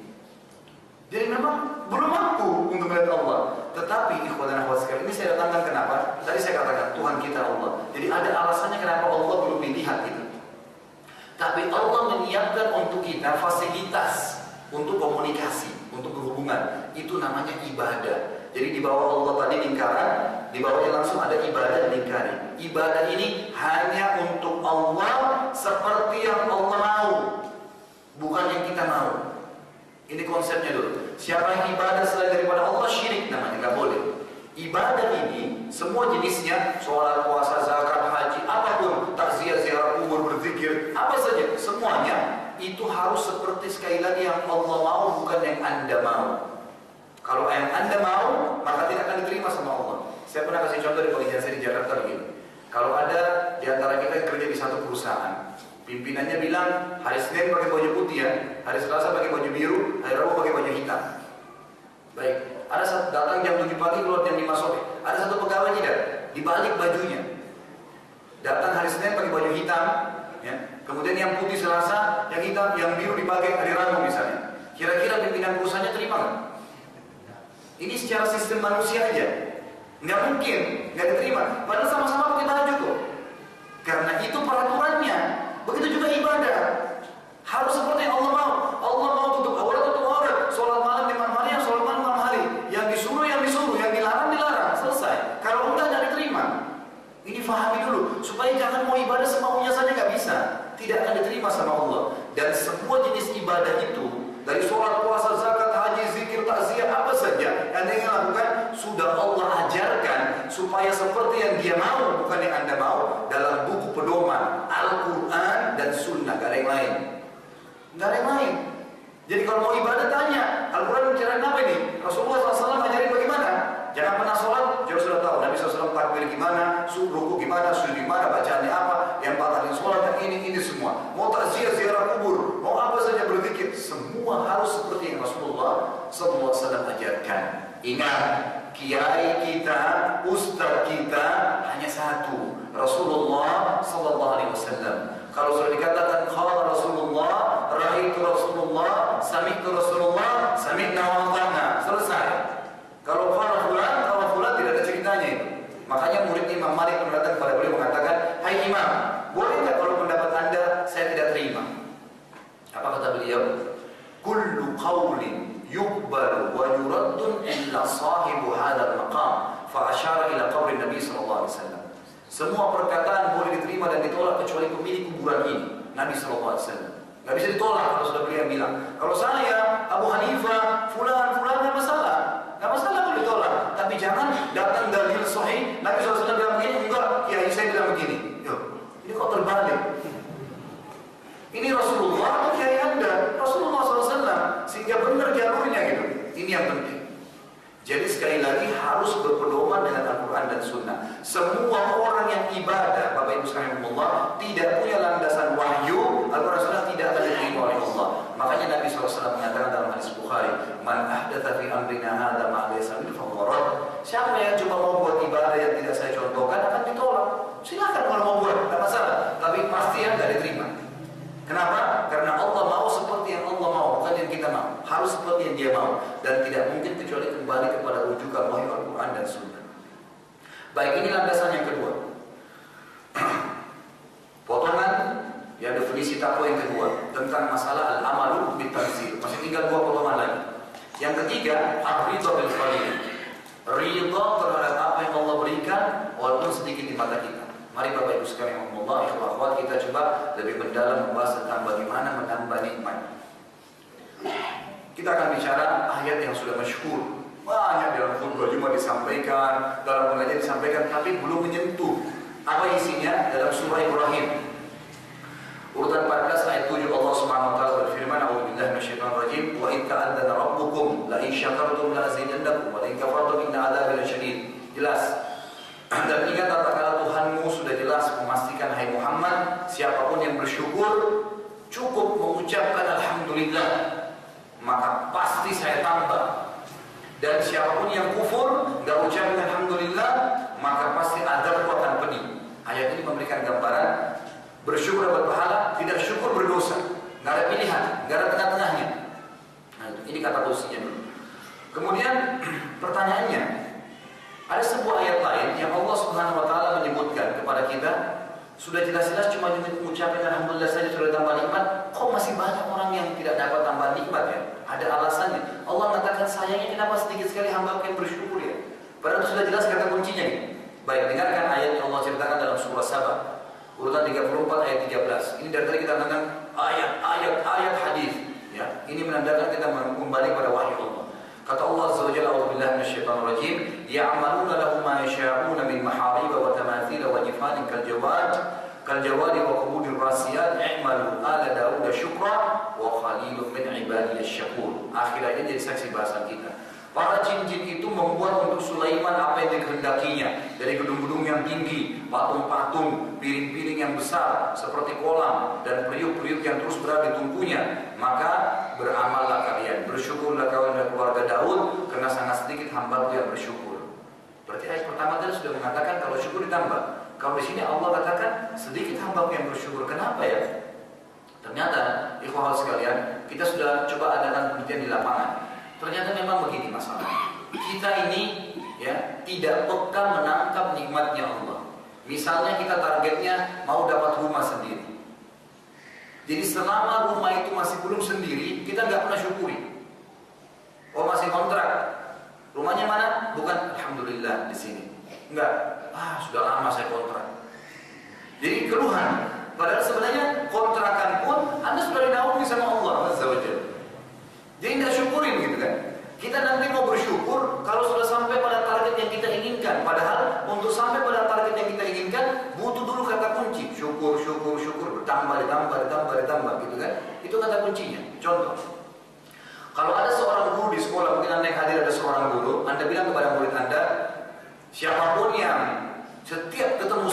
Jadi memang belum mampu untuk melihat Allah. Tetapi ikhwan dan akhwat sekalian, ini saya datangkan kenapa? Tadi saya katakan Tuhan kita Allah. Jadi ada alasannya kenapa Allah belum dilihat itu. Tapi Allah menyiapkan untuk kita fasilitas untuk komunikasi, untuk berhubungan. Itu namanya ibadah. Jadi di bawah Allah tadi lingkaran, di bawahnya langsung ada ibadah lingkaran. Ibadah ini hanya untuk Allah seperti yang Allah mau, bukan yang kita mau. Ini konsepnya dulu. Siapa yang ibadah selain daripada Allah, syirik namanya, nggak boleh. Ibadah ini semua jenisnya, sholat, puasa, zakat, haji, apapun, takziah, ziarah kubur, berzikir, apa saja, semuanya itu harus seperti sekali lagi yang Allah mau, bukan yang Anda mau. Kalau yang Anda mau, maka tidak akan diterima sama Allah. Saya pernah kasih contoh di pengajian saya di Jakarta begini. Kalau ada di antara kita yang kerja di satu perusahaan, pimpinannya bilang hari Senin pakai baju putih ya, hari Selasa pakai baju biru, hari Rabu pakai baju hitam. Baik, ada satu datang jam 7 pagi, keluar jam 5 sore. Ada satu pegawai tidak, dibalik bajunya. Datang hari Senin pakai baju hitam, ya. Kemudian yang putih Selasa, yang hitam, yang biru dipakai hari Rabu misalnya. Kira-kira pimpinan perusahaannya terima nggak? Ini secara sistem manusia aja, nggak mungkin, nggak diterima. Padahal sama-sama pakai baju kok. Karena itu peraturannya. Begitu juga ibadah. Harus seperti yang Allah mau. Allah mau tutup aurat, sholat malam 5 hari, yang sholat malam 6 hari. Yang disuruh, yang dilarang, selesai. Kalau enggak diterima. Ini fahami dulu, supaya jangan mau ibadah semaunya saja, nggak bisa. Tidak akan diterima sama Allah. Dan semua jenis ibadah itu, dari sholat, puasa, zakat, haji, zikir, takziah, apa saja yang ingin lakukan, sudah Allah ajarkan supaya seperti yang Dia mau, bukan yang Anda mau, dalam buku pedoman Al-Quran dan Sunnah. Gak ada yang lain. Gak ada yang lain. Jadi kalau mau ibadah tanya, Al-Quran bicarain apa ini? Rasulullah SAW ajarin bagaimana? Jangan pernah sholat, jauh sudah tahu. Nabi SAW takbir gimana, ruku gimana, sujud gimana, bacaannya apa, yang batalin sholat, yang ini semua. Mau takziah, ziarah kubur, mau apa saja berzikir, semua harus seperti yang Rasulullah SAW ajarkan. Ingat, kiai kita, ustaz kita hanya satu, Rasulullah SAW. Kalau sudah dikatakan qala Rasulullah, ra'aitu Rasulullah, sami'tu Rasulullah, sami'na wa ata'na, selesai. Kalau fulan tidak ada ceritanya itu. Makanya murid Imam Malik datang kepada beliau mengatakan, "Hai Imam, boleh nggak kalau pendapat Anda saya tidak terima?" Apa kata beliau? "Kullu qawlin yuqbalu wa yuraddun illa sahibu hadzal maqam." Fa asyara ila qabri Nabi sallallahu alaihi wasallam. Semua perkataan boleh diterima dan ditolak kecuali pemilik kuburan ini, Nabi sallallahu alaihi wasallam. Nggak bisa ditolak kalau sudah beliau bilang. Kalau saya, Abu Hanifah, fulan nggak masalah. Nggak Tapi jangan datang dalil sahih, Nabi SAW bilang begini, enggak, Kiai saya bilang begini. Yo, ini kok terbalik? Ini Rasulullah atau Kiai Anda? Rasulullah SAW, sehingga benar jalurnya gitu. Ini yang penting. Jadi sekali lagi harus berpedoman dengan Al-Quran dan Sunnah. Semua orang yang ibadah, Bapak Ibu sekalian Allah, tidak punya landasan wahyu, Al-Quran dan Sunnah tidak akan diterima oleh Allah. Makanya Nabi SAW mengatakan dalam hadis Bukhari, Man ahdatha fi amrina hadha ma laysa minhu fahuwa radd. Siapa yang coba mau buat ibadah yang tidak saya contohkan akan ditolak. Silakan kalau mau buat, tidak masalah. Tapi pasti yang tidak diterima. Kenapa? Karena Allah mau seperti yang Allah mau, bukan yang kita mau. Harus seperti yang Dia mau, dan tidak mungkin kecuali kembali kepada rujukan wahyu Al-Quran dan Sunnah. Baik, ini landasan yang kedua. Potongan ya definisi takwa yang kedua tentang masalah al-amalu bitanzil. Masih tinggal 2 potongan lagi. Yang ketiga, ar-ridha bil qalil. Ridha terhadap apa yang Allah berikan walaupun sedikit di mata kita. Mari Bapak Ibu sekalian Allah, ikhwah, kita coba lebih mendalam membahas tentang bagaimana menambah nikmat. Kita akan bicara ayat yang sudah masyhur. Banyak dalam khutbah Jumat disampaikan, dalam pengajian disampaikan, tapi belum menyentuh. Apa isinya? Dalam surah Ibrahim. Urutan 14 ayat 7 Allah Subhanahu wa taala berfirman, "A'udzubillahi minasyaitonir rajim, wa in ta'adzana rabbukum la in syakartum la azidannakum wa la in kafartum inna 'adzabi lasyadid." Jelas. Dan ingat kata-kata Tuhanmu sudah jelas memastikan, hai Muhammad, siapapun yang bersyukur cukup mengucapkan alhamdulillah, maka pasti saya tambah. Dan siapapun yang kufur gak ucapkan alhamdulillah, maka pasti azabku akan pedih. Ayat ini memberikan gambaran bersyukur dapat pahala, tidak syukur berdosa. Gak ada pilihan, gak ada tengah-tengahnya. Nah, ini kata posisinya dulu. Kemudian pertanyaannya, ada sebuah ayat lain yang Allah Subhanahu wa taala menyebutkan kepada kita, sudah jelas-jelas cuma mengucapkan alhamdulillah saja sudah tambah nikmat, kok masih banyak orang yang tidak dapat tambah nikmat ya? Ada alasannya. Allah mengatakan, sayangnya kenapa sedikit sekali hamba yang bersyukur ya? Padahal sudah jelas kata kuncinya nih. Baik, dengarkan ayat yang Allah ceritakan dalam surah Saba, urutan 34 ayat 13. Ini dari tadi kita tentang ayat hadis ya. Ini menandakan kita kembali pada wahyu Allah. Kata Allah Azza wa Jalla, "A'udzubillahi minasyaitonir rajim, ya'maluna lahum ma yasha'una min maharib wa tamathil wa jifanin kaljawadi wa qubudir rasiyat i'malu ala Daud syukra wa khalilun min ibadiy asy-syakur." Akhirnya jadi saksi bahasan kita. Para jin-jin itu membuat untuk Sulaiman apa yang dikehendakinya, dari gedung-gedung yang tinggi, patung-patung, piring-piring yang besar seperti kolam, dan periuk-periuk yang terus berada di tungkunya. Maka beramallah kalian, bersyukurlah kalian dan keluarga Daud, karena sangat sedikit hamba yang bersyukur. Berarti ayat pertama tadi sudah mengatakan kalau syukur ditambah. Kalau di sini Allah katakan sedikit hamba yang bersyukur. Kenapa ya? Ternyata, ikhwah sekalian, kita sudah coba adakan penelitian di lapangan. Ternyata memang begini masalah. Kita ini ya tidak peka menangkap nikmatnya Allah. Misalnya kita targetnya mau dapat rumah sendiri. Jadi selama rumah itu masih belum sendiri, kita nggak pernah syukuri. Oh, masih kontrak. Rumahnya mana? Bukan, alhamdulillah di sini. Enggak. Sudah lama saya kontrak. Jadi keluhan. Padahal sebenarnya kontrakan pun Anda sudah dinaungi sama Allah Azza wa Jalla. Jadi tidak syukurin gitu kan. Kita nanti mau bersyukur kalau sudah sampai pada target yang kita inginkan. Padahal untuk sampai pada target yang kita inginkan butuh dulu kata kunci. Syukur, syukur, syukur. Ditambah gitu kan. Itu kata kuncinya. Contoh, kalau ada seorang guru di sekolah, mungkin Anda yang hadir ada seorang guru, Anda bilang kepada murid Anda, siapapun yang setiap ketemu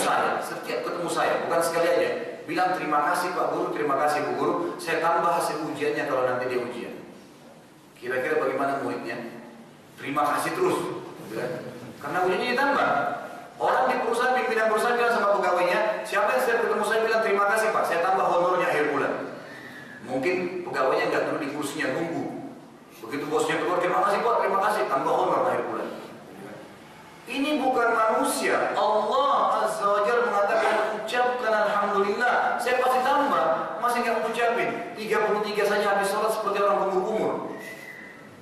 saya, bukan sekali aja, bilang terima kasih Pak Guru, terima kasih Bu Guru, saya tambah hasil ujiannya kalau nanti dia ujian. Kira-kira bagaimana muridnya? Terima kasih terus, karena ujiannya ditambah. Orang di perusahaan, pimpinan perusahaan bilang sama pegawainya, siapa yang saya ketemu saya bilang terima kasih Pak, saya tambah honornya akhir bulan. Mungkin pegawainya nggak duduk di kursinya, nunggu. Begitu bosnya keluar, terima kasih Pak, terima kasih, tambah honor akhir bulan. Ini bukan manusia. Allah Azza wa Jalla mengatakan ucapkan alhamdulillah, saya pasti tambah. Masih nggak mengucapin 33 saja habis sholat seperti orang kumur-kumur.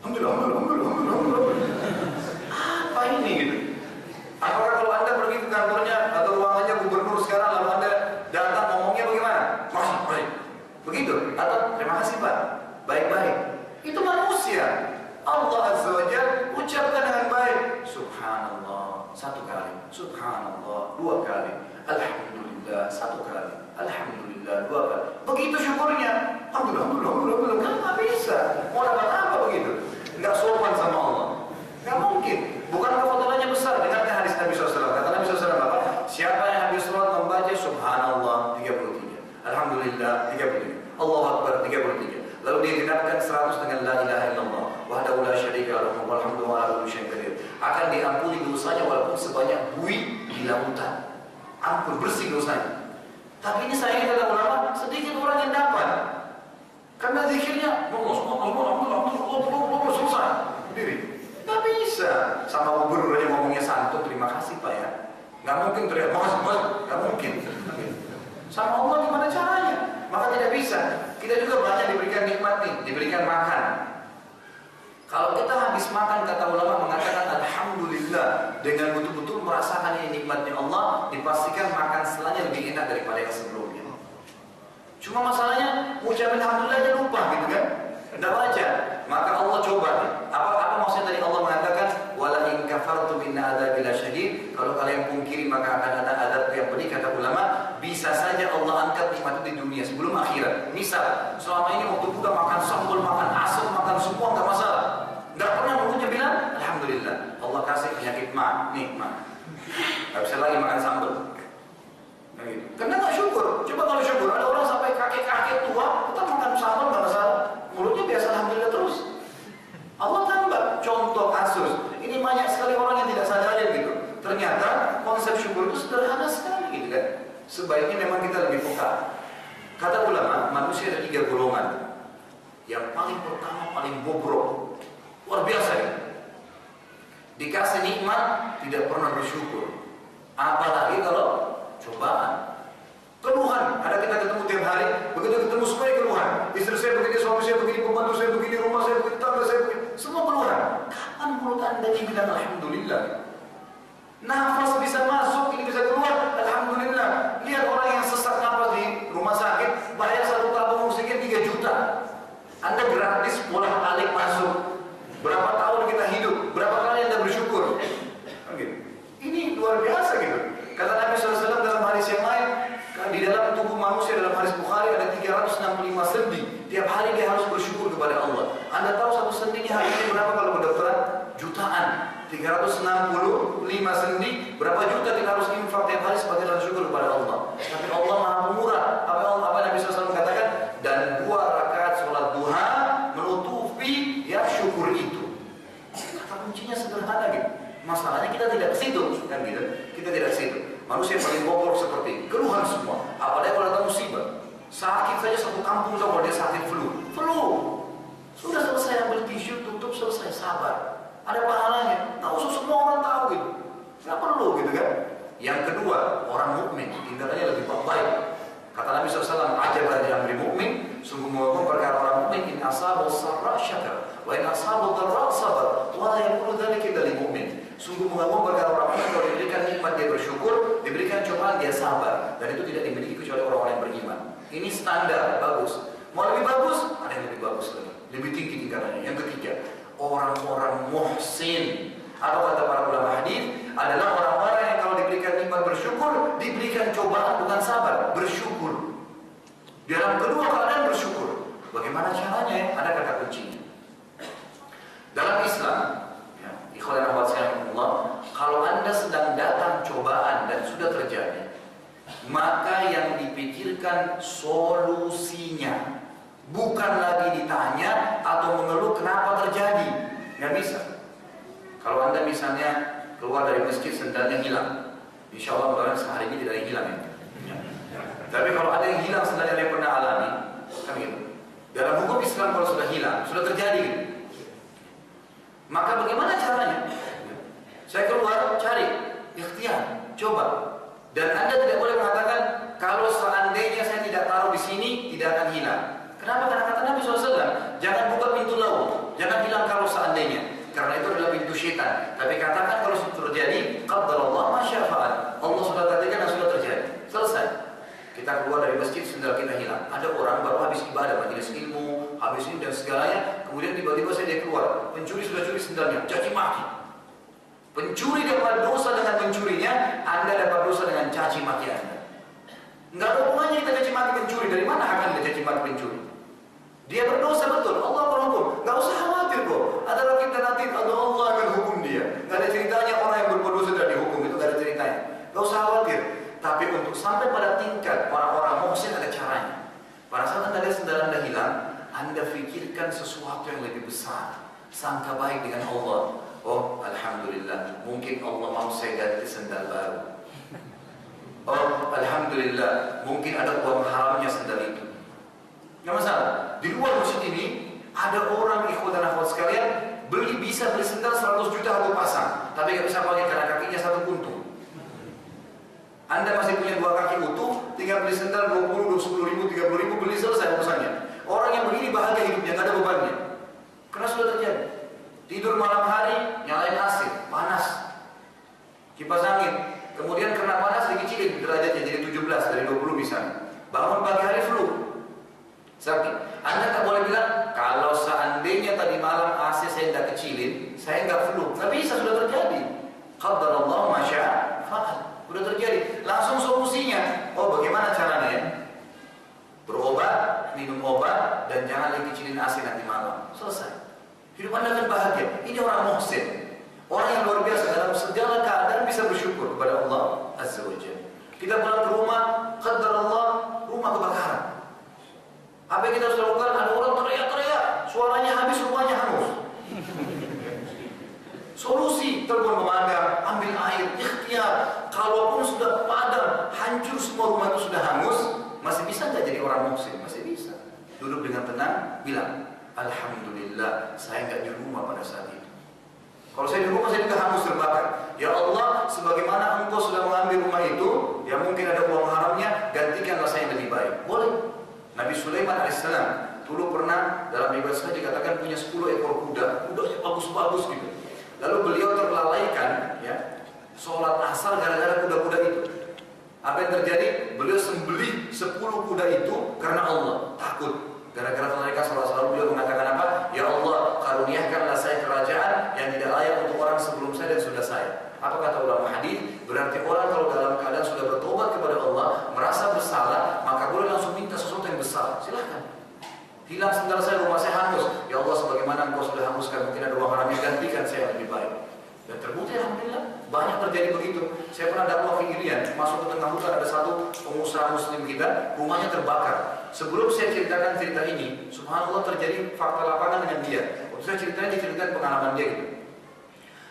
Alhamdulillah. Apa ini gitu? Apakah kalau Anda pergi ke kantornya atau ruangannya gubernur sekarang lalu Anda datang ngomongnya bagaimana? Masih. Begitu? Atau terima kasih Pak, baik-baik. Itu manusia. Allah Azza wa Jalla ucapkan dengan baik. Subhanallah. Subhanallah 2 kali, Alhamdulillah 1 kali, Alhamdulillah 2 kali. Begitu syukurnya, Alhamdulillah, kan nggak bisa. Mau dapat apa begitu? Nggak sopan sama Allah. Nggak mungkin. Bukankah fadilahnya besar? Dengarkan hadis Nabi SAW. Kata Nabi SAW apa? Siapa yang habis sholat membaca Subhanallah 33, Alhamdulillah 33, Allahu Akbar 33, lalu dia genapkan 100 dengan La ilaha illallah wahdahu la syarika lahu walhamdu ala kulli syai'in qadir, akan diampuni dosanya walaupun sebanyak buih di lautan. Ampun, bersih dosanya. Tapi ini saya kata ulama, sedikit orang yang dapat. Karena zikirnya selesai sendiri. Nggak bisa. Sama gubernur aja ngomongnya santun, terima kasih Pak ya. Nggak mungkin teriak, makasih Pak, nggak mungkin. Sama Allah gimana caranya? Maka tidak bisa. Kita juga banyak diberikan nikmat nih, diberikan makan. Kalau kita habis makan, kata ulama mengatakan Alhamdulillah, dengan betul-betul merasakan ini nikmatnya Allah, dipastikan makan setelahnya lebih enak daripada yang sebelumnya. Cuma masalahnya ucapin Alhamdulillah aja lupa gitu kan? Tidak baca. Maka Allah coba nih. Apa maksudnya tadi Allah mengatakan wala in kafartum inna adzabi lasyadid, kalau kalian pungkiri maka akan ada adab yang pedih. Kata ulama, bisa saja Allah angkat nikmat itu di dunia sebelum akhirat. Misal, selama ini waktu buka makan sambal, makan asam, makan semua nggak masalah. Nggak pernah mulutnya bilang Alhamdulillah. Allah kasih penyakit nikmat. Nggak bisa lagi makan sambal. Nah, gitu. Karena nggak syukur. Coba kalau syukur, ada orang sampai kakek-kakek tua, kita makan sambal nggak masalah. Mulutnya biasa Alhamdulillah terus. Allah tambah contoh kasus. Ini banyak sekali orang yang tidak sadar gitu. Ternyata konsep syukur itu sederhana sekali gitu kan. Sebaiknya memang kita lebih peka. Kata ulama, manusia ada 3 golongan. Yang paling pertama paling bobrok, luar biasa ya. Dikasih nikmat tidak pernah bersyukur. Apalagi kalau cobaan. Keluhan, ada kita ketemu tiap hari, begitu ketemu semuanya keluhan. Istri saya begini, suami saya begini, pembantu saya begini, rumah saya begini, tangga saya begini, semua keluhan. Kapan mulut Anda dibilang Alhamdulillah? Nafas bisa masuk, ini bisa keluar, Alhamdulillah. Lihat orang yang sesak nafas di rumah sakit, bayar 1 tabung oksigen 3 juta. Anda gratis bolak-balik masuk. Berapa tahun kita hidup, berapa kali Anda bersyukur? Ini luar biasa gitu. Kata Nabi SAW dalam hadis yang lain, di dalam tubuh manusia dalam hadis Bukhari ada 365 sendi. Tiap hari dia harus bersyukur kepada Allah. Anda tahu satu sendinya hari ini berapa kalau kedokteran? Jutaan. 365 sendi, berapa juta kita harus infak tiap hari sebagai rasa syukur kepada Allah. Tapi Allah Maha Pemurah. Apa Nabi SAW katakan? Dan 2 rakaat sholat duha menutupi ya syukur itu. Kata kuncinya sederhana gitu. Masalahnya kita tidak ke situ, kan gitu. Kita tidak ke situ. Manusia paling bobrok seperti keluhan semua. Apalagi kalau datang musibah, sakit saja satu kampung tahu kalau dia sakit flu. Sudah selesai ambil tisu, tutup, selesai, sabar. Ada pahalanya. Tahu semua orang tahu gitu. Nggak perlu gitu kan. Yang kedua, orang mukmin tindakannya lebih baik. Kata Nabi SAW, ajaban dari amri mukmin, sungguh mengagum perkara orang mukmin, in asabu sarra syakar, wa in asabu dharra sabar, wa la yakunu dzalika lil mu'min. Sungguh mengagum perkara orang mukmin, kalau diberikan nikmat dia bersyukur, diberikan cobaan dia sabar, dan itu tidak dimiliki kecuali orang-orang yang beriman. Ini standar bagus. Mau lebih bagus, ada yang lebih bagus lagi, lebih tinggi tingkatannya. Yang ketiga, orang-orang muhsin, atau kata para ulama hadis adalah orang-orang yang kalau diberikan nikmat bersyukur, diberikan cobaan bukan sabar, bersyukur. Dalam kedua keadaan bersyukur. Bagaimana caranya? Ada kata kuncinya. Dalam Islam, ya, ikhwan dan akhwat sekalian, kalau Anda sedang datang cobaan dan sudah terjadi, maka yang dipikirkan solusinya, bukan lagi ditanya atau mengeluh kenapa terjadi. Nggak bisa. Kalau Anda misalnya keluar dari masjid sendalnya hilang, insya Allah mudah-mudahan sehari ini tidak ada yang hilang ya. Tapi kalau ada yang hilang sendalnya yang pernah alami, kan gitu. Dalam hukum Islam kalau sudah hilang, sudah terjadi gitu. Maka bagaimana caranya? Saya keluar cari, ikhtiar, coba. Dan Anda tidak boleh mengatakan kalau seandainya saya tidak taruh di sini tidak akan hilang. Kenapa? Karena kata Nabi SAW, jangan buka pintu laut, jangan hilang kalau seandainya. Karena itu adalah pintu syaitan. Tapi katakan kalau sudah terjadi, qadarullah ma syaa fa'al. Allah sudah katakan dan sudah terjadi. Selesai. Kita keluar dari masjid, sendal kita hilang. Ada orang baru habis ibadah, majelis ilmu, habis ini dan segalanya, kemudian tiba-tiba dia keluar, pencuri sudah curi sendalnya, caci maki. Pencuri dapat dosa dengan mencurinya, Anda dapat dosa dengan caci maki Anda. Nggak ada hubungannya kita caci maki pencuri. Dari mana hak Anda caci maki pencuri? Dia berdosa betul, Allah berhukum. Nggak usah khawatir kok. Adalah kita nanti, Allah akan hukum dia. Nggak ada ceritanya orang yang berbuat dosa tidak dihukum, itu nggak ada ceritanya. Nggak usah khawatir. Tapi untuk sampai pada tingkat orang-orang muhsin ada caranya. Pada saat Anda lihat sendal Anda hilang, Anda fikirkan sesuatu yang lebih besar. Sangka baik dengan Allah. Oh, alhamdulillah, mungkin Allah mau saya ganti sendal baru. Oh, alhamdulillah, mungkin ada uang haramnya sendal itu. Nggak masalah. Di luar masjid ini ada orang ikhwan dan akhwat sekalian bisa beli sendal 100 juta satu pasang, tapi nggak bisa pakai karena kakinya satu kuntung. Anda masih punya dua kaki utuh, tinggal beli sendal 20, 20 ribu, 30 ribu, beli selesai urusannya. Orang yang begini bahagia hidupnya, nggak ada bebannya. Karena sudah terjadi. Tidur malam hari, nyalain AC, panas. Kipas angin. Kemudian karena panas dikecilin derajatnya jadi 17 dari 20 misalnya. Bangun pagi hari flu. Sakit. Anda tak boleh bilang, kalau seandainya tadi malam AC saya tidak kecilin, saya nggak flu. Nggak bisa, sudah terjadi. Qadarallahu ma syaa fa'al. Sudah terjadi. Langsung solusinya. Oh, bagaimana caranya ya? Berobat, minum obat, dan jangan dikecilin AC nanti malam. Selesai. Hidup Anda akan bahagia. Ini orang muhsin. Orang yang luar biasa dalam segala keadaan bisa bersyukur kepada Allah Azza wa Jalla. Kita pulang ke rumah, qadarallah, rumah kebakaran. Apa yang kita harus lakukan? Ada orang teriak-teriak, suaranya habis, rumahnya hangus. Solusi, telepon pemadam, ambil air, ikhtiar. Kalaupun sudah padam, hancur semua rumah itu sudah hangus, masih bisa nggak jadi orang muhsin? Masih bisa. Duduk dengan tenang, bilang, alhamdulillah, saya nggak di rumah pada saat itu. Kalau saya di rumah, saya juga hangus terbakar. Ya Allah, sebagaimana Engkau sudah mengambil rumah itu, ya mungkin ada uang haramnya, gantikanlah saya lebih baik. Boleh. Nabi Sulaiman alaihissalam dulu pernah dalam riwayat dikatakan punya 10 ekor kuda, kudanya bagus-bagus gitu. Lalu beliau terlalaikan, ya, sholat asar gara-gara kuda-kuda itu. Apa yang terjadi? Beliau sembelih 10 kuda itu karena Allah, takut. Gara-gara mereka selalu beliau mengatakan apa? Ya Allah, karuniakanlah saya kerajaan yang tidak layak untuk orang sebelum saya dan sudah saya. Apa kata ulama hadis? Berarti orang kalau dalam keadaan sudah bertobat kepada Allah, merasa bersalah, maka boleh langsung minta sesuatu yang besar. Silahkan. Hilang sendal saya, rumah saya hangus. Ya Allah, sebagaimana Engkau sudah hanguskan, mungkin ada uang haramnya, gantikan saya lebih baik. Dan terbukti alhamdulillah banyak terjadi begitu. Saya pernah dakwah ke Irian, masuk ke tengah hutan, ada satu pengusaha muslim kita, rumahnya terbakar. Sebelum saya ceritakan cerita ini, subhanallah terjadi fakta lapangan dengan dia. Waktu saya ceritakan, diceritakan pengalaman dia gitu.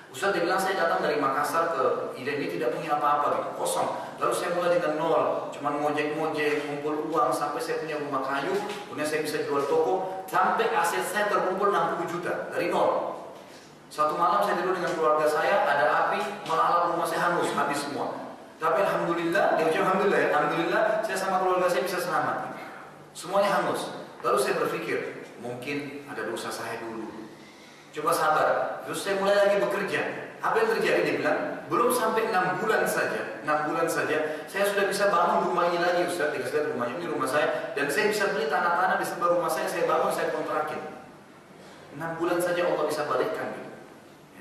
Ustaz, dia bilang saya datang dari Makassar ke Irian ini tidak punya apa-apa gitu, kosong. Lalu saya mulai dengan nol, cuman ngojek-ngojek, ngumpul uang sampai saya punya rumah kayu, kemudian saya bisa jual toko, sampai aset saya terkumpul 60 juta dari nol. Suatu malam saya tidur dengan keluarga saya, ada api, malam rumah saya hangus, habis semua. Tapi alhamdulillah, dia ucap alhamdulillah ya, alhamdulillah saya sama keluarga saya bisa selamat. Semuanya hangus. Lalu saya berpikir, mungkin ada dosa saya dulu. Coba sabar. Terus saya mulai lagi bekerja. Apa yang terjadi? Dia bilang, belum sampai 6 bulan saja. 6 bulan saja, saya sudah bisa bangun rumah ini lagi, Ustaz. Dikasih rumah ini rumah saya, dan saya bisa beli tanah-tanah di sebelah rumah saya bangun, saya kontrakin. 6 bulan saja Allah bisa balikkan gitu.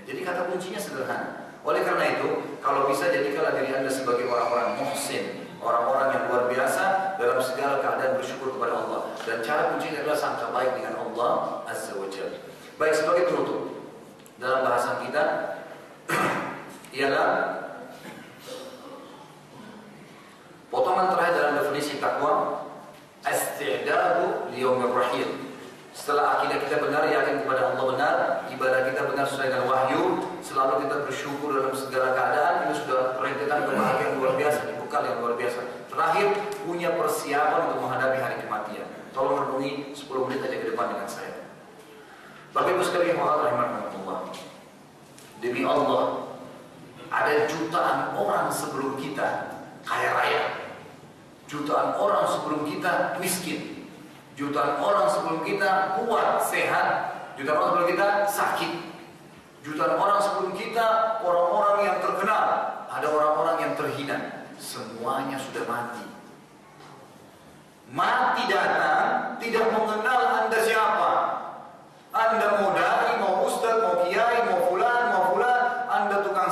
Jadi kata kuncinya sederhana. Oleh karena itu, kalau bisa jadikanlah diri Anda sebagai orang-orang muhsin, orang-orang yang luar biasa dalam segala keadaan bersyukur kepada Allah. Dan cara kuncinya adalah sangka baik dengan Allah Azza wa Jalla. Baik, sebagai penutup dalam bahasan kita ialah potongan terakhir dalam definisi takwa, isti'dadu liyaumir rahil. Setelah akidah kita benar, yakin kepada Allah benar, ibadah kita benar sesuai dengan wahyu, selalu kita bersyukur dalam segala keadaan, ini sudah rentetan kebahagiaan luar biasa, bekal yang luar biasa. Terakhir, punya persiapan untuk menghadapi hari kematian. Tolong renungi 10 menit aja ke depan dengan saya. Bapak Ibu sekalian, rahimahumullah. Demi Allah, ada jutaan orang sebelum kita kaya raya, jutaan orang sebelum kita miskin. Jutaan orang sebelum kita kuat, sehat. Jutaan orang sebelum kita sakit. Jutaan orang sebelum kita orang-orang yang terkenal. Ada orang-orang yang terhina. Semuanya sudah mati. Mati datang, tidak mengenal Anda siapa. Anda mau dai, mau ustaz, mau kiai, mau fulan, Anda tukang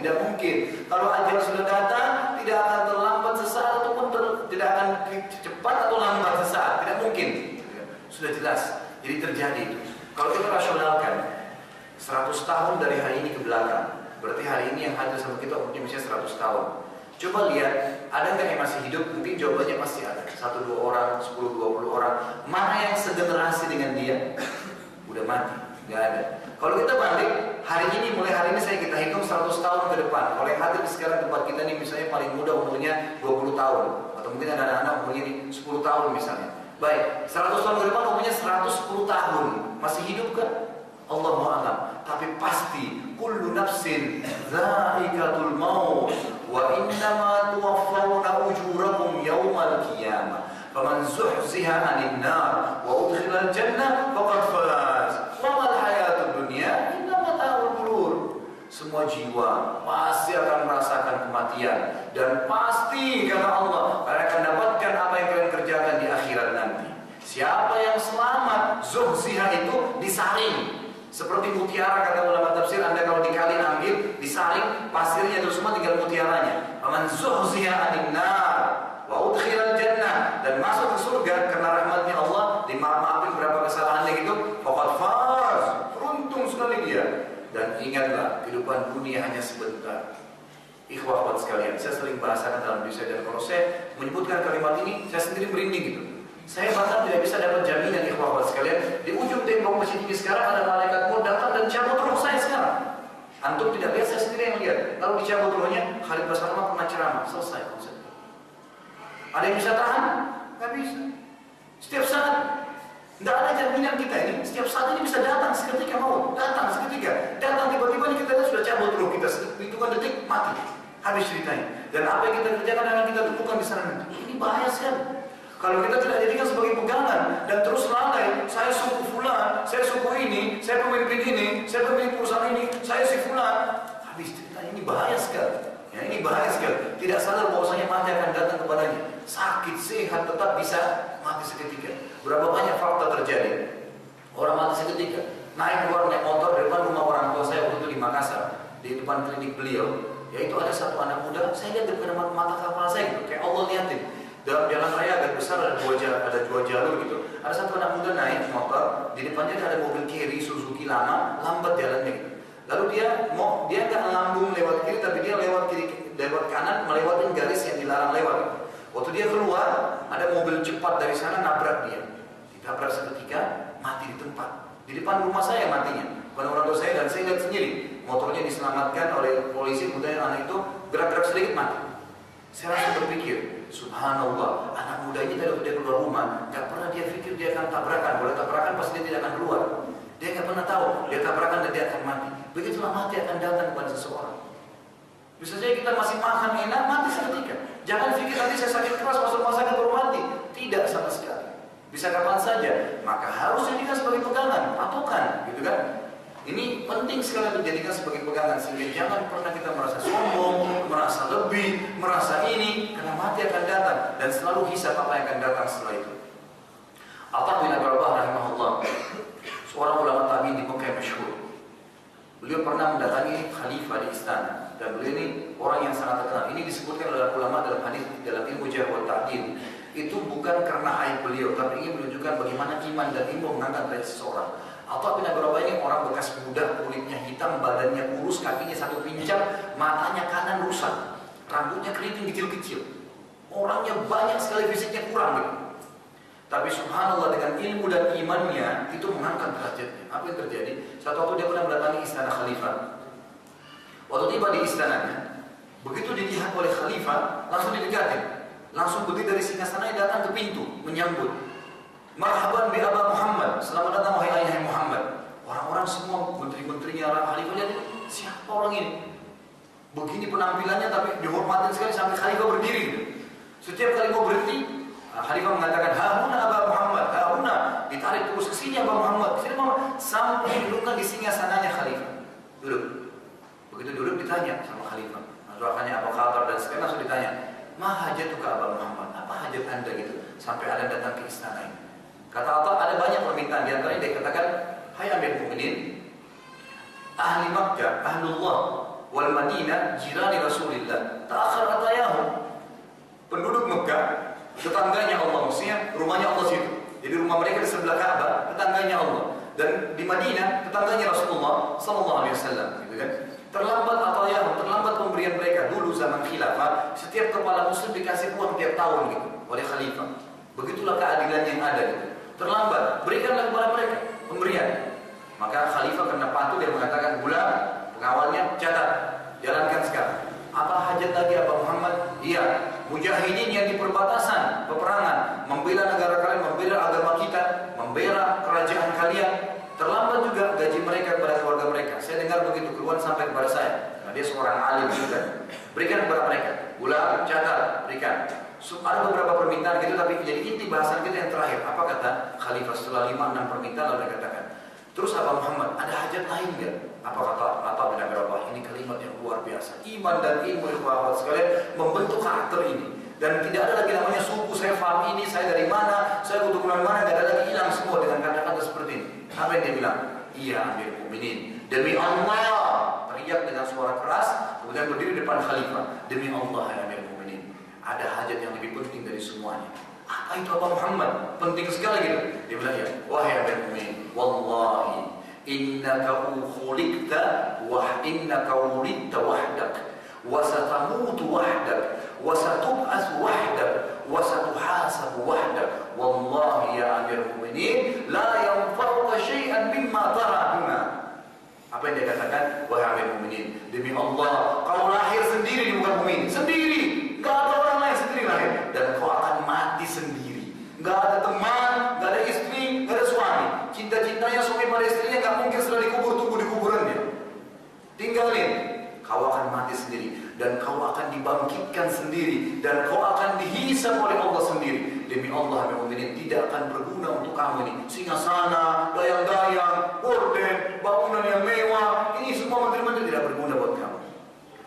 tidak mungkin. Kalau ajal sudah datang, tidak akan terlambat sesaat ataupun tidak akan cepat atau lambat sesaat, tidak mungkin. Sudah jelas. Jadi terjadi itu. Kalau kita rasionalkan 100 tahun dari hari ini ke belakang, berarti hari ini yang hadir sama kita umurnya misalnya 100 tahun. Coba lihat, ada nggak yang masih hidup? Mungkin jawabannya pasti ada. 1-2 orang, 10-20 orang. Mana yang segenerasi dengan dia? Udah mati, nggak ada. Kalau kita balik, hari ini, mulai hari ini kita hitung 100 tahun ke depan. Kalau yang hadir sekarang tempat kita nih misalnya paling muda umurnya 20 tahun. Atau mungkin ada anak-anak umurnya 10 tahun misalnya. Baik, 100 tahun ke depan umurnya 110 tahun. Masih hidup kan? Allahu a'lam. Tapi pasti kullu nafsin dha'iqatul maut wa innama tuwaffawna ujurakum yawmal qiyamah. Faman zuhziha 'anil nar wa udkhilal jannah faqad faz. Wa mal hayatud dunya illa mata'ul ghurur. Semua jiwa pasti akan merasakan kematian dan pasti kata Allah akan dapatkan apa yang kalian kerjakan di akhirat nanti. Siapa yang selamat, zuhziha itu disaring. Seperti mutiara kata ulama tafsir, Anda kalau dikali ambil, disaring pasirnya itu semua tinggal mutiaranya. Faman zuhziha 'anil nar wa udkhilal jannah, dan masuk ke surga karena rahmatnya Allah, dimaafin berapa kesalahannya gitu, faqad faz, beruntung sekali dia. Dan ingatlah, kehidupan dunia hanya sebentar. Ikhwah akhwat sekalian, saya sering bahasakan dalam diri saya, dan kalau saya menyebutkan kalimat ini, saya sendiri merinding gitu. Saya bahkan tidak bisa dapat jaminan ikhwah akhwat sekalian. Di ujung tembok masjid ini sekarang ada malaikat maut datang dan cabut roh saya sekarang. Antum tidak lihat, saya sendiri yang lihat. Lalu dicabut rohnya, Khalid Basalamah pernah ceramah, selesai konsep. Ada yang bisa tahan? Gak bisa. Setiap saat, tidak ada jaminan kita ini. Setiap saat ini bisa datang seketika mau, datang seketika, datang tiba-tiba kita sudah cabut roh kita, hitungan detik mati, habis ceritanya. Dan apa yang kita kerjakan akan kita temukan di sana nanti. Ini bahaya sekali. Kalau kita tidak jadikan sebagai pegangan dan terus lalai, saya suku fulan, saya suku ini, saya pemimpin ini, saya pemimpin perusahaan ini, saya si fulan, habis ceritanya. Ini bahaya sekali. Ya, ini bahaya sekali. Tidak sadar bahwasanya mati akan datang kepadanya. Sakit, sehat, tetap bisa mati seketika. Berapa banyak fakta terjadi? Orang mati seketika. Naik motor di depan rumah orang tua saya waktu itu di Makassar, di depan klinik beliau. Yaitu ada satu anak muda, saya lihat depan mata kepala saya gitu, kayak Allah liatin. Dalam jalan raya agak besar ada dua jalur gitu. Ada satu anak muda naik motor, di depannya ada mobil Carry Suzuki lama, lambat jalannya gitu. Lalu dia nggak ngelambung lewat kiri, tapi dia lewat kanan melewati garis yang dilarang lewat. Waktu dia keluar, ada mobil cepat dari sana nabrak dia. Ditabrak seketika, mati di tempat. Di depan rumah saya matinya. Bukan orang tua saya, dan saya lihat sendiri. Motornya diselamatkan oleh polisi, kemudian anak itu gerak-gerak sedikit mati. Saya langsung berpikir, subhanallah, anak muda ini kalau dia keluar rumah, gak pernah dia pikir dia akan tabrakan. Boleh tabrakan pasti dia tidak akan keluar. Dia gak pernah tahu, dia tabrakan dan dia akan mati. Begitulah mati akan datang kepada seseorang. Bisa saja kita masih makan enak, mati seketika. Jangan pikir nanti saya sakit keras masuk rumah sakit baru mati. Tidak sama sekali. Bisa kapan saja. Maka harus jadikan sebagai pegangan, patokan, gitu kan? Ini penting sekali dijadikan sebagai pegangan, sehingga jangan pernah kita merasa sombong, merasa lebih, merasa ini, karena mati akan datang dan selalu hisab apa yang akan datang setelah itu. Atha bin Abi Rabah rahimahullah, seorang ulama tabi'in di Mekah yang masyhur. Beliau pernah mendatangi khalifah di istana, dan beliau ini orang yang sangat terkenal. Ini disebutkan oleh ulama dalam hadis, dalam ilmu jarh wa ta'dil. Itu bukan karena aib beliau, tapi ingin menunjukkan bagaimana iman dan ilmu mengangkat dari seseorang. Atha bin Abi Rabah ini orang bekas muda, kulitnya hitam, badannya kurus, kakinya satu pincang, matanya kanan rusak, rambutnya keriting kecil-kecil. Orangnya banyak sekali, fisiknya kurang gitu. Tapi subhanallah dengan ilmu dan imannya itu mengangkat derajatnya. Apa yang terjadi? Satu waktu dia pernah mendatangi istana khalifah. Waktu tiba di istananya, begitu dilihat oleh khalifah, langsung didekatin. Langsung berdiri dari singgasananya datang ke pintu menyambut. Marhaban bi Aba Muhammad, selamat datang wahai ayah Muhammad. Orang-orang semua, menteri-menterinya, khalifah lihat, siapa orang ini? Begini penampilannya tapi dihormatin sekali sampai khalifah berdiri. Setiap kali mau berhenti, khalifah mengatakan, "Hahuna Aba Muhammad, hahuna." Ditarik terus ke sini Aba Muhammad, ke sini Muhammad, sampai dudukkan di singgasananya khalifah. Duduk. Begitu duduk ditanya sama khalifah. Doakannya apa kabar dan sekarang langsung ditanya, "Ma hajatuka Aba Muhammad?" Apa hajat Anda gitu sampai ada datang ke istana ini? Kata Atha, ada banyak permintaan, di antaranya dia katakan, "Hai Amir Mu'minin, ahli Makkah, ahlullah, wal Madinah jirani Rasulillah, ta'akhir atayahum. Penduduk Mekah, tetangganya Allah, maksudnya rumahnya Allah situ. Jadi rumah mereka di sebelah Ka'bah, tetangganya Allah. Dan di Madinah, tetangganya Rasulullah sallallahu alaihi wasallam, gitu kan. Terlambat atayahum, terlambat pemberian mereka. Dulu zaman khilafah, setiap kepala muslim dikasih uang tiap tahun gitu oleh khalifah. Begitulah keadilan yang ada gitu. Terlambat, berikanlah kepada mereka pemberian. Maka khalifah karena patuh dia mengatakan, "Bulan pengawalnya catat, jalankan sekarang. Apa hajat lagi Abu Muhammad?" Iya, mujahidin yang di perbatasan peperangan, membela negara kalian, membela agama kita, membela kerajaan kalian. Terlambat juga gaji mereka kepada keluarga mereka. Saya dengar begitu keluar sampai kepada saya. Nah, dia seorang alim juga. Berikan kepada mereka. Bulan catat, berikan. Ada beberapa permintaan gitu, tapi jadi inti bahasan kita yang terakhir. Apa kata khalifah setelah 5-6 permintaan lalu dia katakan, "Terus Abu Muhammad, ada hajat lain enggak?" Apa kata bin Abi Rabah? Ini kalimat yang luar biasa. Iman dan ilmu ikhwah sekalian membentuk karakter ini. Dan tidak ada lagi namanya suku, saya paham ini, saya dari mana, saya keturunan mana, tidak ada lagi, hilang semua dengan kata-kata seperti ini. Apa yang dia bilang? Iya Amir Mu'minin, demi Allah, teriak dengan suara keras, kemudian berdiri depan khalifah. Demi Allah ya Amir Mu'minin, ada hajat yang lebih penting dari semuanya. Apa itu Abu Muhammad? Penting sekali gitu. Dia bilang ya, wahai Amir Mu'minin, wallahi innaka khuliqta wa innaka wulidta wahdak wa satamutu wahdak wa satub'ats wahdak wa satuhasabu wahdak. Wallahi ya Amir Mu'minin, la yanfa'uka syai'an mimma tara huna. Apa yang dia katakan? Wahai Amir Mu'minin, demi Allah, kau lahir sendiri di muka bumi ini, sendiri. Gak ada orang lain, sendiri lahir. Dan kau akan mati sendiri. Gak ada teman, gak ada istri, gak ada suami. Cinta-cintanya suami pada istrinya gak mungkin setelah dikubur, tunggu di kuburannya. Tinggalin. Kau akan mati sendiri. Dan kau akan dibangkitkan sendiri. Dan kau akan dihisab oleh Allah sendiri. Demi Allah, Mu'minin, tidak akan berguna untuk kamu ini. Singgasana, dayang-dayang, gorden, bangunan yang mewah. Ini semua menteri-menteri tidak berguna buat kamu.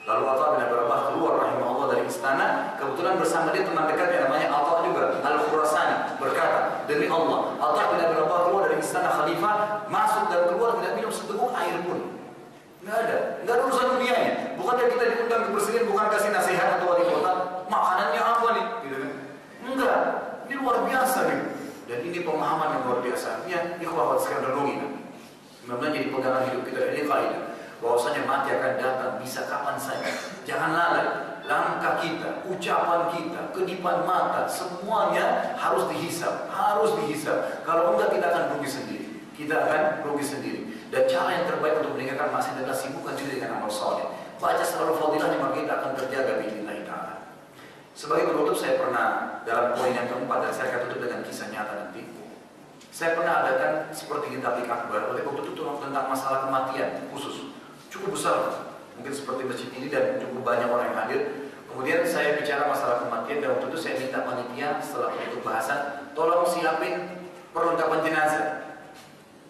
Lalu Atha bin Abi Rabah keluar rahimahullah dari istana. Kebetulan bersama dia teman dekatnya namanya Atha juga, Al-Khurasani, berkata, demi Allah, Atha bin Abi Rabah keluar dari istana khalifah, masuk dan keluar tidak minum seteguk air pun. Nggak ada urusan dunianya. Bukan kita diundang ke presiden, bukan kasih nasihat atau wali kota, makanannya apa nih, gitu kan? Enggak, ini luar biasa nih. Dan ini pemahaman yang luar biasa. Ya, ikhwah sekalian renungi. Sebenarnya jadi pegangan hidup kita ini kaidah. Bahwasanya mati akan datang bisa kapan saja. Jangan lalai. Langkah kita, ucapan kita, kedipan mata, semuanya harus dihisab. Kalau enggak kita akan rugi sendiri. Dan cara yang terbaik untuk meninggalkan maksiat adalah sibukkan diri dengan amal saleh. Baca selalu fadilahnya, maka kita akan terjaga biidznillah ta'ala. Sebagai penutup, saya pernah dalam poin yang keempat, dan saya akan tutup dengan kisah nyata nanti. Saya pernah adakan seperti di tabligh akbar, waktu itu tentang masalah kematian khusus. Cukup besar, mungkin seperti masjid ini dan cukup banyak orang yang hadir. Kemudian saya bicara masalah kematian dan waktu itu saya minta panitia setelah untuk bahasan, tolong siapin perlengkapan jenazah,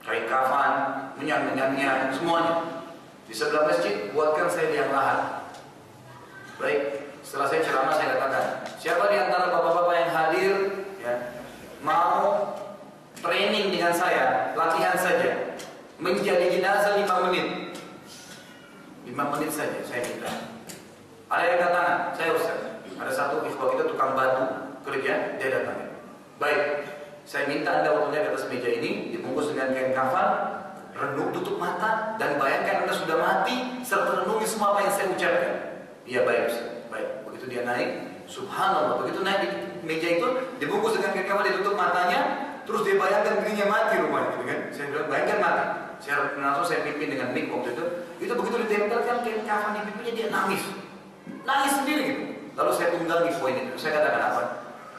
kain kafan, menyan-menyannya, semuanya. Di sebelah masjid buatkan saya liang lahat. Baik, setelah saya ceramah saya katakan, siapa di antara bapak-bapak yang hadir ya, mau training dengan saya, latihan saja, menjadi jenazah 5 menit. 5 menit saja saya minta. Ada yang kata, saya Ustaz. Ada satu ikhwah kita tukang batu kerja, dia datang. Baik, saya minta Anda waktunya di atas meja ini dibungkus dengan kain kafan, renung, tutup mata dan bayangkan Anda sudah mati serta renungi semua apa yang saya ucapkan. Iya baik Ustaz. Baik, begitu dia naik, subhanallah, begitu naik di meja itu dibungkus dengan kain kafan, ditutup matanya, terus dia bayangkan dirinya mati rumahnya, gitu kan? Saya bilang bayangkan mati. Langsung saya pimpin dengan mic waktu itu begitu ditempelkan kain kafan di pipinya, dia nangis sendiri gitu. Lalu saya tunggangi poin itu, saya katakan apa?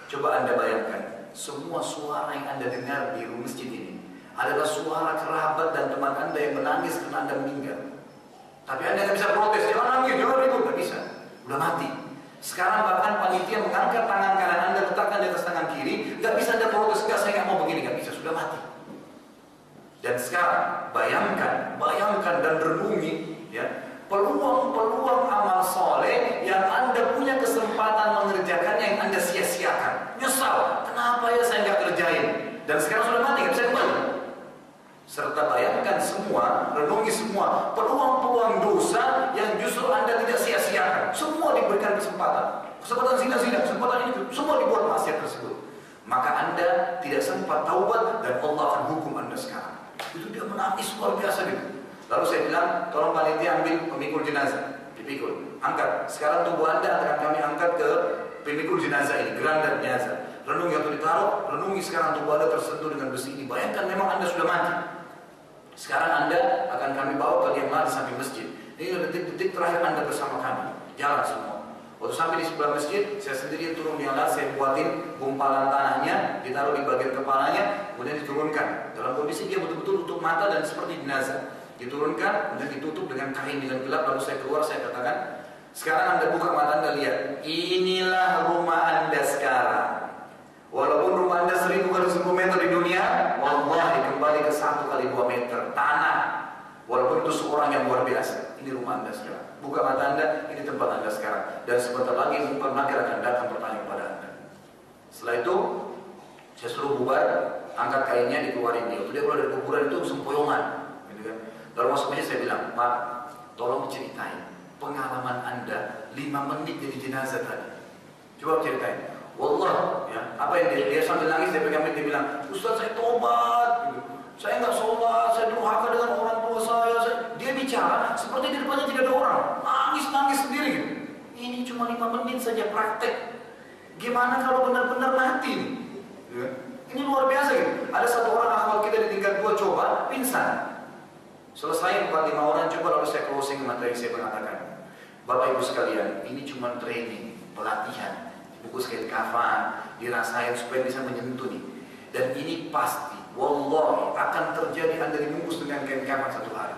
Coba Anda bayangkan, semua suara yang Anda dengar di masjid ini adalah suara kerabat dan teman Anda yang menangis karena Anda meninggal. Tapi Anda tidak bisa protes, jangan nangis, jangan ribut, tidak bisa, udah mati. Sekarang bahkan panitia mengangkat tangan kanan Anda, letakkan di atas tangan kiri, nggak bisa Anda protes, enggak, saya nggak mau begini, nggak bisa, sudah mati. Dan sekarang bayangkan dan renungi ya, peluang-peluang amal soleh yang Anda punya kesempatan mengerjakannya yang Anda sia-siakan. Nyesal, kenapa ya saya nggak kerjain? Dan sekarang sudah mati, nggak bisa kembali. Serta bayangkan renungi semua peluang-peluang dosa yang justru Anda tidak sia-siakan. Semua diberikan kesempatan zina, kesempatan ini, semua dibuat maksiat tersebut. Maka Anda tidak sempat taubat dan Allah akan hukum Anda sekarang. Itu dia menangis luar biasa gitu. Lalu saya bilang, tolong panitia ambil pemikul jenazah, dipikul, angkat. Sekarang tubuh Anda akan kami angkat ke pemikul jenazah ini, geranda jenazah. Renungi atau ditaruh, renungi sekarang tubuh Anda tersentuh dengan besi ini. Bayangkan memang Anda sudah mati. Sekarang Anda akan kami bawa ke liang lahat di samping masjid. Ini detik-detik terakhir Anda bersama kami. Jalan semua. Waktu sampai di sebelah masjid, saya sendiri turun di liang lahat, saya buatin gumpalan tanahnya, ditaruh di bagian kepalanya, kemudian diturunkan. Dalam kondisi dia betul-betul tutup mata dan seperti jenazah. Diturunkan, kemudian ditutup dengan kain dengan gelap. Lalu saya keluar, saya katakan, sekarang Anda buka mata Anda, lihat. Inilah rumah Anda sekarang. Walaupun rumah Anda 1000 kali 10 meter di dunia, wallahi kembali ke 1 kali 2 meter tanah. Walaupun itu seorang yang luar biasa. Ini rumah Anda sekarang. Buka mata Anda, ini tempat Anda sekarang. Dan sebentar lagi Munkar Nakir akan datang bertanya kepada Anda. Setelah itu, saya suruh bubar, angkat kainnya, dikeluarin dia. Waktu dia keluar dari kuburan itu sempoyongan, gitu kan. Lalu masuk aja saya bilang, Pak, tolong ceritain pengalaman Anda 5 menit jadi jenazah tadi. Coba ceritain. Wallah, ya, apa yang dia sambil nangis, dia pegang mic, dia bilang, Ustaz saya tobat, gitu. Saya nggak sholat, saya durhaka dengan orang tua saya. Dia bicara seperti di depannya tidak ada orang, nangis sendiri gitu. Ini cuma 5 menit saja praktek. Gimana kalau benar-benar mati nih? Ya. Ini luar biasa gitu. Ada satu orang akhwat kita di tingkat 2 coba, pingsan. Selesai 4-5 orang coba, lalu saya closing materi, saya mengatakan, Bapak Ibu sekalian, ini cuma training, pelatihan. Bungkus kain kafan, dirasain supaya bisa menyentuh nih. Dan ini pasti, wallahi akan terjadi Anda dibungkus dengan kain kafan 1 hari.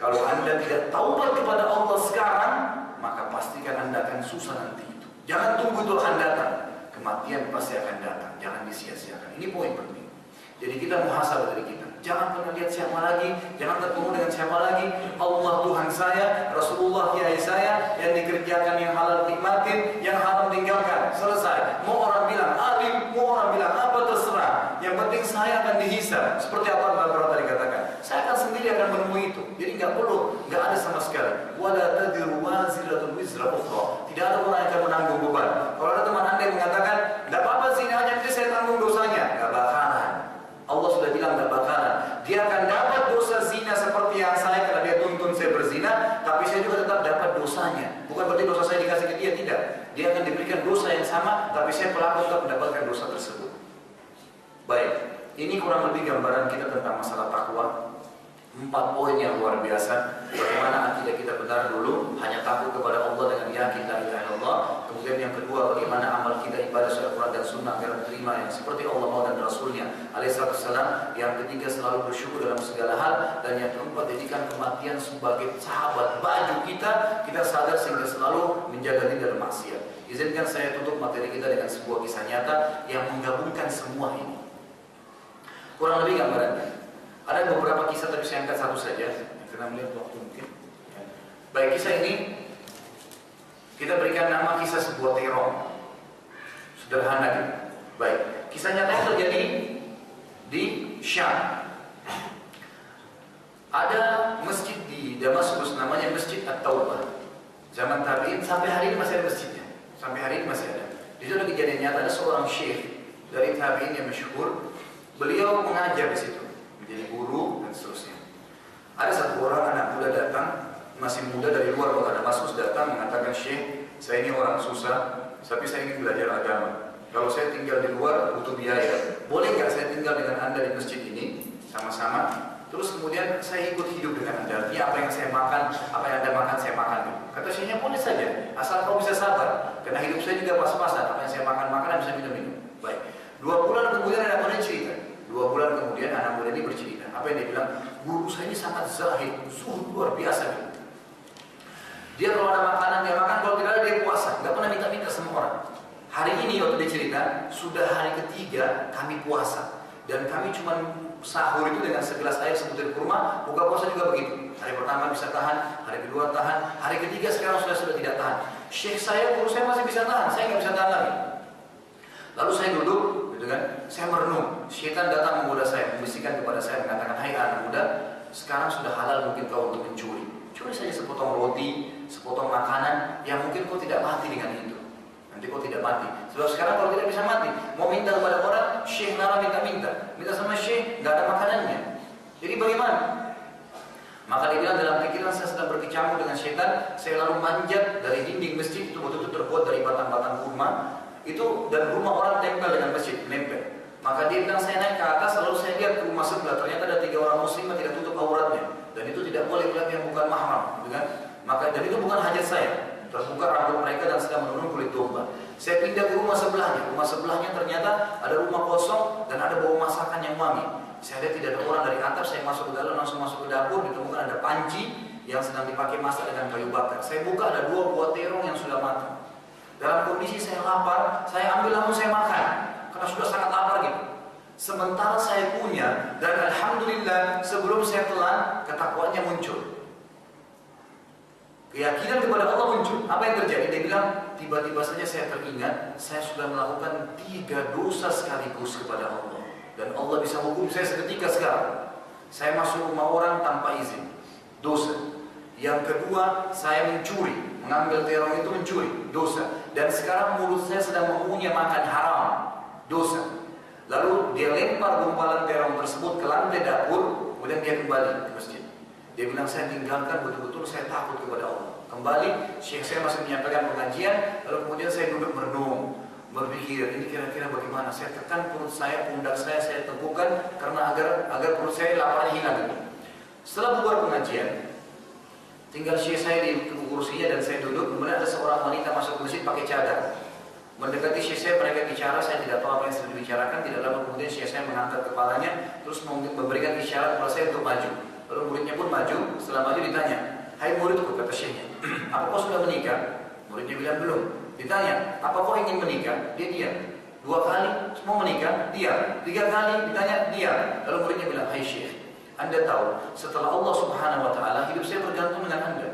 Kalau Anda tidak taubat kepada Allah sekarang, maka pastikan Anda akan susah nanti itu. Jangan tunggu itu akan datang. Kematian pasti akan datang. Jangan disia-siakan. Ini poin penting. Jadi kita muhasabah dari kita. Jangan pernah lihat siapa lagi, jangan tertemu dengan siapa lagi. Allah Tuhan saya, Rasulullah kiai saya, yang dikerjakan yang halal nikmatin, yang haram tinggalkan. Selesai. Mau orang bilang alim, mau orang bilang apa terserah. Yang penting saya akan dihisab. Seperti apa Bapak tadi katakan. Saya akan sendiri akan menemui itu. Jadi nggak perlu, nggak ada sama sekali. Wala tadiru waziratun wizra ukhra. Tidak ada orang yang akan menanggung beban. Kalau ada teman Anda yang mengatakan, nggak apa-apa zinanya, nanti saya tanggung dosanya. Nggak bakalan. Allah sudah bilang nggak bakalan. Dia akan dapat dosa zina seperti yang saya, karena dia tuntun saya berzina, tapi saya juga tetap dapat dosanya. Bukan berarti dosa saya dikasih ke dia, tidak. Dia akan diberikan dosa yang sama, tapi saya pelaku tetap mendapatkan dosa tersebut. Baik, ini kurang lebih gambaran kita tentang masalah takwa. 4 poin yang luar biasa. Bagaimana akidah kita benar dulu, hanya takut kepada Allah dengan yakin la ilaha illallah. Kemudian yang kedua, bagaimana amal kita ibadah sesuai Al-Quran dan Sunnah agar diterima yang seperti Allah mau dan Rasulnya alaihissalam. Yang ketiga, selalu bersyukur dalam segala hal. Dan yang keempat, jadikan kematian sebagai sahabat baju kita sadar sehingga selalu menjaga diri dalam maksiat. Izinkan saya tutup materi kita dengan sebuah kisah nyata yang menggabungkan semua ini. Kurang lebih gambarannya. Ada beberapa kisah, tapi saya angkat satu saja karena melihat waktu mungkin. Baik, kisah ini kita berikan nama kisah sebuah teror. Sederhana gitu. Baik, kisah nyatanya terjadi di Syam. Ada masjid di Damaskus namanya Masjid At-Taubah. Zaman tabi'in sampai hari ini masih ada masjidnya. Sampai hari ini masih ada. Di situ ada kejadian nyata, ada seorang syekh dari tabi'in yang masyhur. Beliau mengajar di situ, menjadi guru dan seterusnya. Ada satu orang anak muda datang, masih muda dari luar kota Damaskus datang mengatakan, Syekh, saya ini orang susah, tapi saya ingin belajar agama. Kalau saya tinggal di luar butuh biaya, boleh nggak saya tinggal dengan Anda di masjid ini sama-sama? Terus kemudian saya ikut hidup dengan Anda. Artinya apa yang saya makan, apa yang Anda makan, saya makan. Kata Syekhnya, boleh saja, asal kau bisa sabar. Karena hidup saya juga pas-pasan, apa yang saya makan, dan bisa minum-minum. Baik. 2 bulan kemudian anak muda cerita. 2 bulan kemudian anak muda ini bercerita. Apa yang dia bilang? Guru saya ini sangat zahid, zuhud luar biasa. Dia kalau ada makanan dia makan, kalau tidak ada dia puasa, nggak pernah minta-minta sama orang. Hari ini waktu dia cerita, sudah hari ketiga kami puasa dan kami cuma sahur itu dengan segelas air sebutir kurma, buka puasa juga begitu. Hari pertama bisa tahan, hari kedua tahan, hari ketiga sekarang sudah tidak tahan. Syekh saya, guru saya masih bisa tahan, saya nggak bisa tahan lagi. Lalu saya duduk, gitu kan, saya merenung. Syaitan datang menggoda saya, membisikkan kepada saya, mengatakan, hai anak muda, sekarang sudah halal mungkin kau untuk mencuri. Curi saja sepotong roti, sepotong makanan yang mungkin kau tidak mati dengan itu. Nanti kau tidak mati. Sebab sekarang kalau tidak bisa mati, mau minta kepada orang, syekh larang minta sama syekh, nggak ada makanannya. Jadi bagaimana? Maka dia bilang dalam pikiran saya sedang berkecamuk dengan setan, saya lalu manjat dari dinding masjid itu betul-betul terbuat dari batang-batang kurma itu, dan rumah orang tempel dengan masjid, nempel. Maka dia bilang saya naik ke atas, lalu saya lihat ke rumah sebelah, ternyata ada 3 orang muslimah tidak tutup auratnya, dan itu tidak boleh lihat yang bukan mahram, kan? Maka dan itu bukan hajat saya, terbuka rambut mereka dan sedang menenun kulit domba. Saya pindah ke rumah sebelahnya ternyata ada rumah kosong dan ada bau masakan yang wangi. Saya lihat tidak ada orang dari atap, saya masuk ke dalam, langsung masuk ke dapur, ditemukan ada panci yang sedang dipakai masak dengan kayu bakar. Saya buka, ada 2 buah terong yang sudah matang. Dalam kondisi saya lapar, saya ambil langsung saya makan, karena sudah sangat lapar gitu. Sementara saya punya, dan alhamdulillah sebelum saya telan, ketakwaannya muncul. Keyakinan kepada Allah muncul. Apa yang terjadi? Dia bilang, tiba-tiba saja saya teringat, saya sudah melakukan 3 dosa sekaligus kepada Allah. Dan Allah bisa hukum saya seketika sekarang. Saya masuk rumah orang tanpa izin, dosa. Yang kedua, saya mencuri, mengambil terong itu mencuri, dosa. Dan sekarang mulut saya sedang mengunyah makan haram, dosa. Lalu dia lempar gumpalan terong tersebut ke lantai dapur, kemudian dia kembali ke masjid. Dia bilang saya tinggalkan betul-betul, saya takut kepada Allah. Kembali, syekh saya masih menyampaikan pengajian, lalu kemudian saya duduk merenung, berpikir ini kira-kira bagaimana. Saya tekan perut saya, pundak saya teguhkan karena agar perut saya laparnya hilang gitu. Setelah bubar pengajian, tinggal syekh saya di kursinya dan saya duduk, kemudian ada seorang wanita masuk ke masjid pakai cadar. Mendekati syekh saya, mereka bicara, saya tidak tahu apa yang sedang dibicarakan. Tidak lama kemudian syekh saya mengangkat kepalanya, terus memberikan isyarat kepada saya untuk maju. Lalu muridnya pun maju. Setelah maju ditanya, hai muridku, kata syekhnya, apa kau sudah menikah? Muridnya bilang belum. Ditanya, apa kau ingin menikah? Dia diam. 2 kali, mau menikah? Diam. 3 kali, ditanya, diam. Lalu muridnya bilang, hai syekh, Anda tahu, setelah Allah Subhanahu Wa Taala, hidup saya bergantung dengan Anda.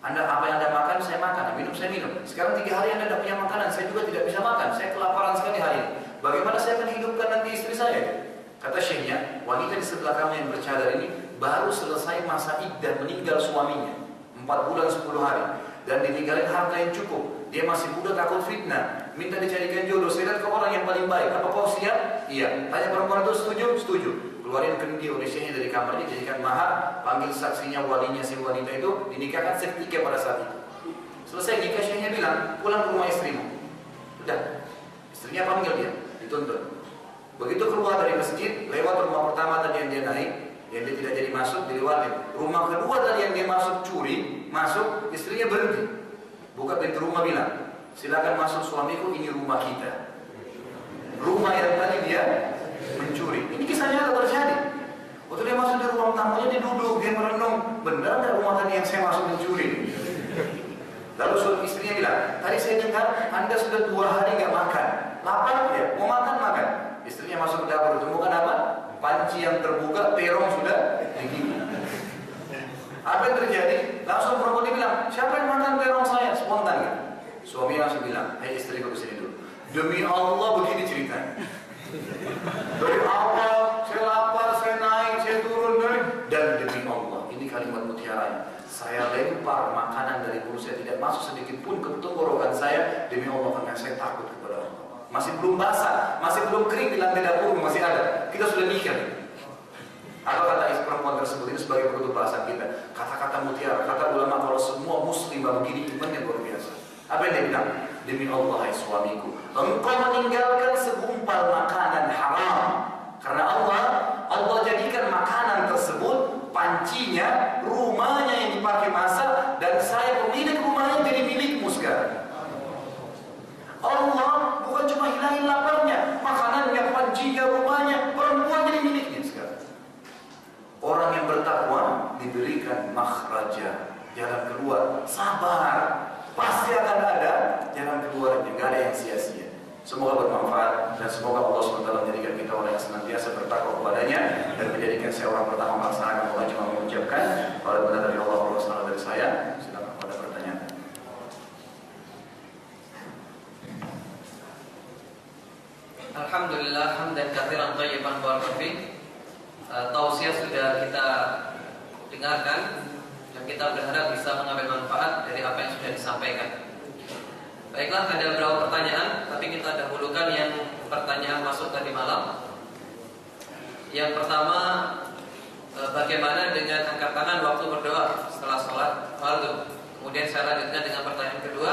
Apa yang Anda makan, saya makan. Minum, saya minum. Sekarang 3 hari Anda tidak punya makanan, saya juga tidak bisa makan. Saya kelaparan sekali hari ini. Bagaimana saya akan hidupkan nanti istri saya? Kata syekhnya, wanita di sebelah kamu yang bercadar ini baru selesai masa iddah meninggal suaminya, 4 bulan 10 hari, dan ditinggalin harta yang cukup. Dia masih muda, takut fitnah, minta dicarikan jodoh. Saya lihat ke orang yang paling baik. Apa kau siap? Iya. Tanya perempuan itu setuju? Setuju. Keluarin kendi oleh syekhnya dari kamarnya, jadikan mahar, panggil saksinya, walinya si wanita itu, dinikahkan seketika pada saat itu. Selesai nikah, syekhnya bilang, pulang ke rumah istrimu. Sudah. Istrinya panggil dia, dituntut. Begitu keluar dari masjid, lewat rumah pertama tadi yang dia naik, yang dia tidak jadi masuk, dilewatin. Rumah kedua tadi yang dia masuk curi, masuk, istrinya berhenti. Buka pintu rumah bilang, silakan masuk suamiku, ini rumah kita. Rumah yang tadi dia mencuri. Ini kisah nyata terjadi. Waktu dia masuk di ruang tamunya, dia duduk, dia merenung, benar nggak rumah tadi yang saya masuk mencuri? Lalu suami istrinya bilang, tadi saya dengar Anda sudah 2 hari nggak makan. Lapar ya? Mau makan? Makan. Istrinya masuk ke dapur, temukan apa? Panci yang terbuka, terong sudah digigit. Apa yang terjadi? Langsung perempuan dia bilang, siapa yang makan terong saya? Spontan kan? Suami langsung bilang, hai istriku kesini dulu. Demi Allah begini ceritanya. Dari awal saya lapar, saya naik, saya turun, dan demi Allah, ini kalimat mutiaranya. Saya lempar makanan dari mulut saya, tidak masuk sedikit pun ke tenggorokan saya. Demi Allah, karena saya takut kepada Allah. Masih belum basah, masih belum kering di lantai dapur, masih ada. Kita sudah nikah. Apa kata perempuan tersebut? Ini sebagai penutup bahasan kita. Kata-kata mutiara, kata ulama, kalau semua muslimah begini, imannya luar biasa. Apa yang dia bilang? Demi Allah, hai suamiku, engkau meninggalkan segumpal makanan haram. Karena Allah jadikan makanan tersebut, pancinya, rumahnya yang dipakai masak, dan saya pemilik rumahnya jadi milikmu sekarang. Allah bukan cuma hilangin laparnya, makanannya, pancinya, rumahnya, perempuan jadi miliknya sekarang. Orang yang bertakwa diberikan makhraja, jalan keluar, sabar. Pasti akan ada jalan keluarnya, nggak ada yang sia-sia. Semoga bermanfaat dan semoga Allah SWT menjadikan kita orang yang senantiasa bertakwa kepadanya dan menjadikan saya orang pertama melaksanakan Allah cuma mengucapkan kalau benar dari Allah SWT dari saya. Silakan pada pertanyaan. Alhamdulillah hamdan katsiran thayyiban barakallahu fiik. Tausiah sudah kita mendengarkan dan kita berharap bisa mengambil manfaat dari apa yang sudah disampaikan. Baiklah, ada beberapa pertanyaan, tapi kita dahulukan yang pertanyaan masuk tadi malam. Yang pertama, bagaimana dengan angkat tangan waktu berdoa setelah sholat fardu? Kemudian saya lanjutkan dengan pertanyaan kedua,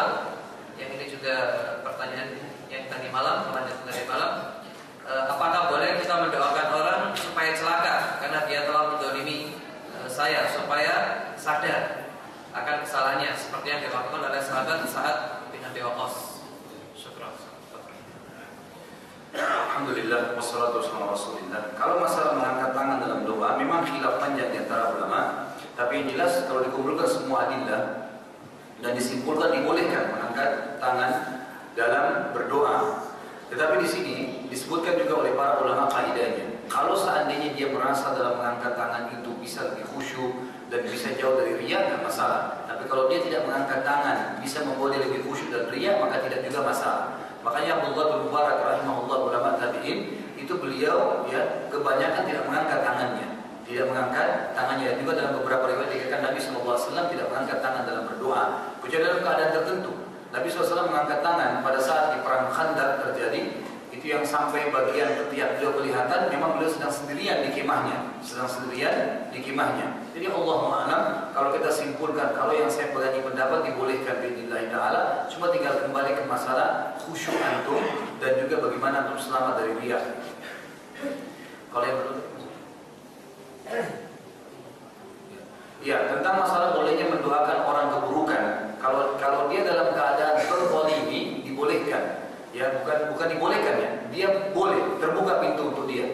yang ini juga pertanyaan yang tadi malam, melanjutkan tadi malam. Apakah boleh kita mendoakan orang supaya celaka karena dia telah menzalimi saya, supaya sadar akan kesalahannya seperti yang dilakukan oleh sahabat saat bin Abi Waqqas? Syukran. Alhamdulillah, wassalatu wassalamu ala Rasulillah. Kalau masalah mengangkat tangan dalam doa, memang khilaf panjang di antara ulama. Tapi yang jelas kalau dikumpulkan semua adillah dan disimpulkan dibolehkan mengangkat tangan dalam berdoa. Tetapi di sini disebutkan juga oleh para ulama kaidahnya. Kalau seandainya dia merasa dalam mengangkat tangan itu bisa lebih khusyuk dan bisa jauh dari riya, tidak masalah. Tapi kalau dia tidak mengangkat tangan bisa membuat dia lebih khusyuk dan riya, maka tidak juga masalah. Makanya Abdullah bin Mubarak rahimahullah, ulama tabi'in, itu beliau ya kebanyakan tidak mengangkat tangannya. Tidak mengangkat tangannya. Dan juga dalam beberapa riwayat dikatakan Nabi SAW tidak mengangkat tangan dalam berdoa kecuali dalam keadaan tertentu. Nabi SAW mengangkat tangan pada saat di perang Khandaq terjadi. Itu yang sampai bagian ketiak beliau kelihatan, memang beliau sedang sendirian di kemahnya. Jadi Allahu a'lam, kalau kita simpulkan, kalau yang saya pegangi pendapat dibolehkan biidznillah ta'ala, cuma tinggal kembali ke masalah khusyuk antum dan juga bagaimana antum selamat dari riya. Kalau yang perlu, ya, tentang masalah bolehnya mendoakan orang keburukan. Kalau dia dalam keadaan terzalimi dibolehkan. Ya, bukan dibolehkan ya. Dia boleh, terbuka pintu untuk dia.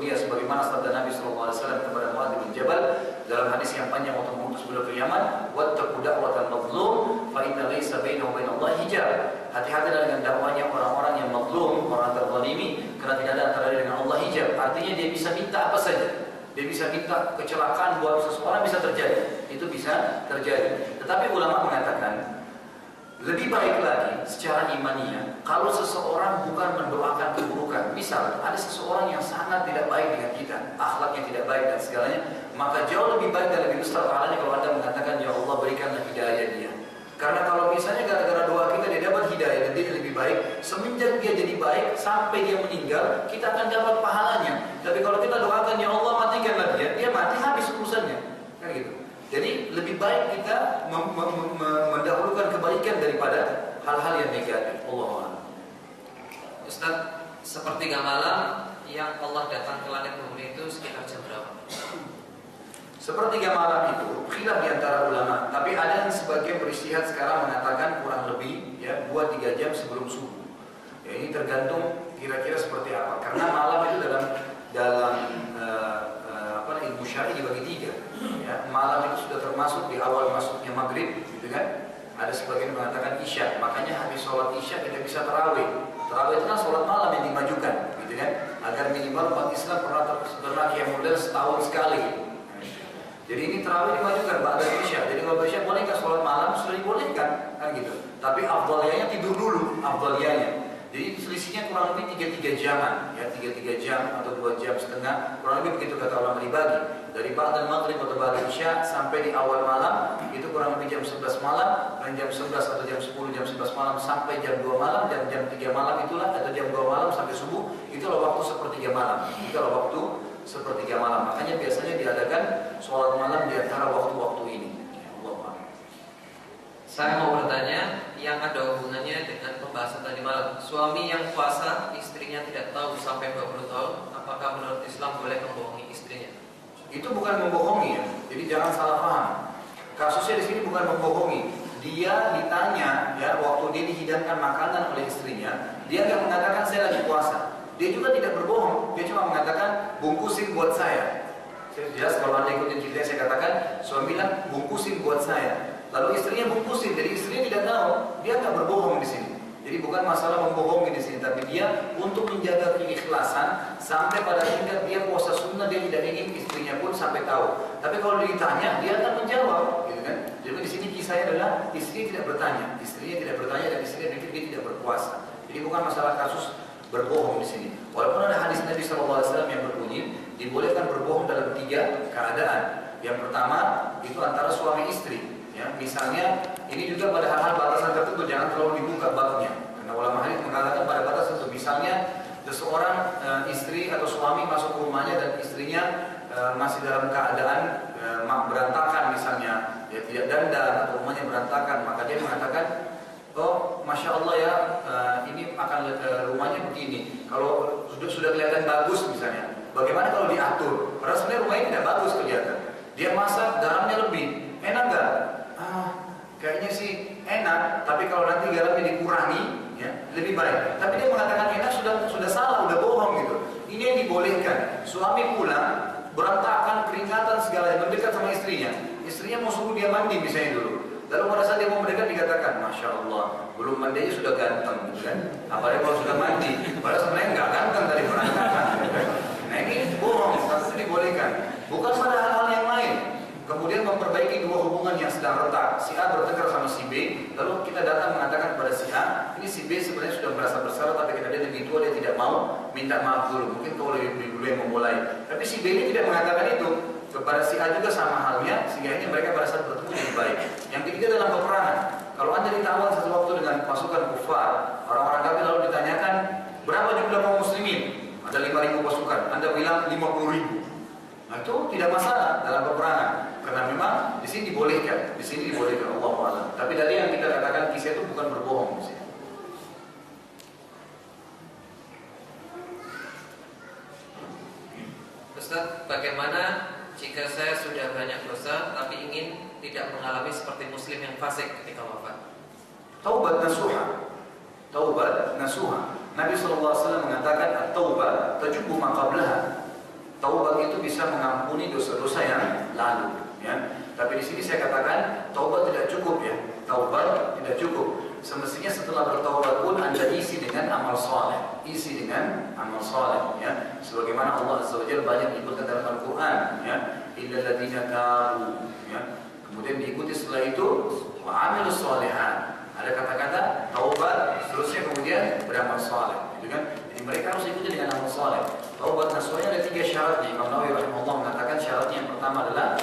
Sebagaimana sabda Nabi SAW kepada Muadz bin Jabal dalam hadis yang panjang waktu mengutus beliau ke Yaman, wattaqu da'watal mazlum fa inna laysa bainahu wa bainallahi hijab. Hati-hati dengan dakwanya orang-orang yang mazlum, orang terzalimi, karena tidak ada antara dia dengan Allah hijab. Artinya dia bisa minta apa saja. Dia bisa minta kecelakaan buat seseorang, bisa terjadi. Itu bisa terjadi. Tetapi ulama mengatakan lebih baik lagi secara imaniah kalau seseorang bukan mendoakan keburukan. Misal ada seseorang yang sangat tidak baik dengan kita, akhlaknya tidak baik dan segalanya, maka jauh lebih baik dan lebih besar pahalanya kalau Anda mengatakan, ya Allah berikanlah hidayah dia. Karena kalau misalnya gara-gara doa kita dia dapat hidayah dan dia lebih baik, semenjak dia jadi baik sampai dia meninggal, kita akan dapat pahalanya. Tapi kalau kita doakan, ya Allah matikanlah dia mati, habis urusannya. Kan gitu. Jadi lebih baik kita mendahulukan kebaikan daripada hal-hal yang negatif. Allah. Ustaz, sepertiga malam yang Allah datang ke langit bumi itu sekitar jam berapa? Sepertiga malam itu khilaf di antara ulama, tapi ada yang sebagian beristihad sekarang mengatakan kurang lebih ya 2-3 jam sebelum subuh. Ya, ini tergantung kira-kira seperti apa. Karena malam itu dalam ilmu syar'i dibagi 3. Ya, malam itu sudah termasuk di awal masuknya maghrib, gitu kan? Ada sebagian mengatakan isya, makanya habis sholat isya kita bisa tarawih. Tarawih itu kan sholat malam yang dimajukan, gitu kan? Agar minimal umat Islam pernah qiyamul lail setahun sekali. Jadi ini tarawih dimajukan ba'da isya. Jadi kalau isya bolehkah sholat malam? Sudah dibolehkan, kan gitu. Tapi afdaliyahnya tidur dulu, afdaliyahnya. Jadi selisihnya kurang lebih 3 jaman, ya 3 jam atau 2,5 jam, kurang lebih begitu kata ulama dibagi. Dari ba'da maghrib atau ba'da isya sampai di awal malam itu kurang lebih jam 11 malam, dan jam 11 atau jam 10, jam 11 malam sampai jam 2 malam, dan jam 3 malam itulah atau jam 2 malam sampai subuh, itulah waktu sepertiga malam. Itulah waktu sepertiga malam. Makanya biasanya diadakan sholat malam di antara waktu-waktu ini. Saya mau bertanya yang ada hubungannya dengan pembahasan tadi malam. Suami yang puasa, istrinya tidak tahu sampai 20 tahun, apakah menurut Islam boleh membohongi istrinya? Itu bukan membohongi ya. Jadi jangan salah paham. Kasusnya di sini bukan membohongi. Dia ditanya ya waktu dia dihidangkan makanan oleh istrinya, dia nggak mengatakan saya lagi puasa. Dia juga tidak berbohong. Dia cuma mengatakan bungkusin buat saya. Saya jelas kalau Anda ikutin cerita saya katakan, suami bilang bungkusin buat saya. Lalu istrinya bungkusin, jadi istrinya tidak tahu, dia nggak berbohong di sini. Jadi bukan masalah membohongi di sini, tapi dia untuk menjaga keikhlasan sampai pada tingkat dia puasa sunnah, dia tidak ingin istrinya pun sampai tahu. Tapi kalau ditanya, dia akan menjawab, gitu kan? Jadi di sini kisahnya adalah istrinya tidak bertanya, dan istrinya pikir dia tidak berpuasa. Jadi bukan masalah kasus berbohong di sini. Walaupun ada hadis Nabi SAW yang berbunyi dibolehkan berbohong dalam 3 keadaan. Yang pertama itu antara suami istri. Ya, misalnya ini juga pada hal-hal batasan tertentu jangan terlalu dibuka babnya. Karena ulama hadis mengatakan pada batas tertentu. Misalnya seseorang istri atau suami masuk ke rumahnya dan istrinya masih dalam keadaan berantakan misalnya, ya tidak dandan atau rumahnya berantakan, maka dia mengatakan, oh masya Allah ya, ini akan rumahnya begini. Kalau sudah kelihatan bagus misalnya, bagaimana kalau diatur? Padahal sebenarnya rumahnya tidak bagus kelihatan. Dia masak garamnya lebih, enak nggak? Kayaknya sih enak, tapi kalau nanti garamnya dikurangi, ya lebih baik. Tapi dia mengatakan enak sudah salah, sudah bohong gitu. Ini yang dibolehkan. Suami pulang berantakan, keringatan segala, mendekat sama istrinya. Istrinya mau suruh dia mandi misalnya dulu. Lalu pada saat dia mau mendekat dikatakan, masya Allah, belum mandi aja sudah ganteng, kan? Apalagi kalau sudah mandi, padahal sebenarnya nggak ganteng dari berantakan. Nah ini bohong, tapi itu dibolehkan. Bukan pada hal-hal yang lain. Kemudian memperbaiki dua hubungan yang sedang retak. Si A bertengkar sama si B, lalu kita datang mengatakan kepada si A, ini si B sebenarnya sudah merasa bersalah, tapi karena dia lebih tua dia tidak mau minta maaf dulu. Mungkin kau lebih dulu yang memulai. Tapi si B ini tidak mengatakan itu. Kepada si A juga sama halnya, sehingga ini mereka pada saat bertemu lebih baik. Yang ketiga dalam peperangan. Kalau Anda ditawan sesuatu dengan pasukan kufar, orang-orang kafir lalu ditanyakan, berapa jumlah kaum muslimin? Ada 5.000 pasukan. Anda bilang 50.000. Nah itu tidak masalah dalam peperangan. Karena memang di sini dibolehkan, Allah Ta'ala. Tapi tadi yang kita katakan kisah itu bukan berbohong di sini. Ustaz, bagaimana jika saya sudah banyak dosa tapi ingin tidak mengalami seperti muslim yang fasik ketika wafat? Taubat nasuha. Taubat nasuha. Nabi SAW mengatakan at-taubah tajubbu ma qablaha. Taubat itu bisa mengampuni dosa-dosa yang lalu, ya. Tapi di sini saya katakan taubat tidak cukup, ya. Taubat tidak cukup. Semestinya setelah bertaubat pun Anda isi dengan amal soleh, ya. Sebagaimana Allah Azza wa Jalla banyak menyebutkan dalam Al-Quran, ya. Illal ladzina tabu, ya. Kemudian diikuti setelah itu wa amilus sholihat. Ada kata-kata taubat, seterusnya kemudian beramal soleh, gitu kan? Jadi mereka harus ikuti dengan amal soleh. Taubat nasuhnya ada 3 syaratnya. Imam Nawawi rahimahullah mengatakan syaratnya yang pertama adalah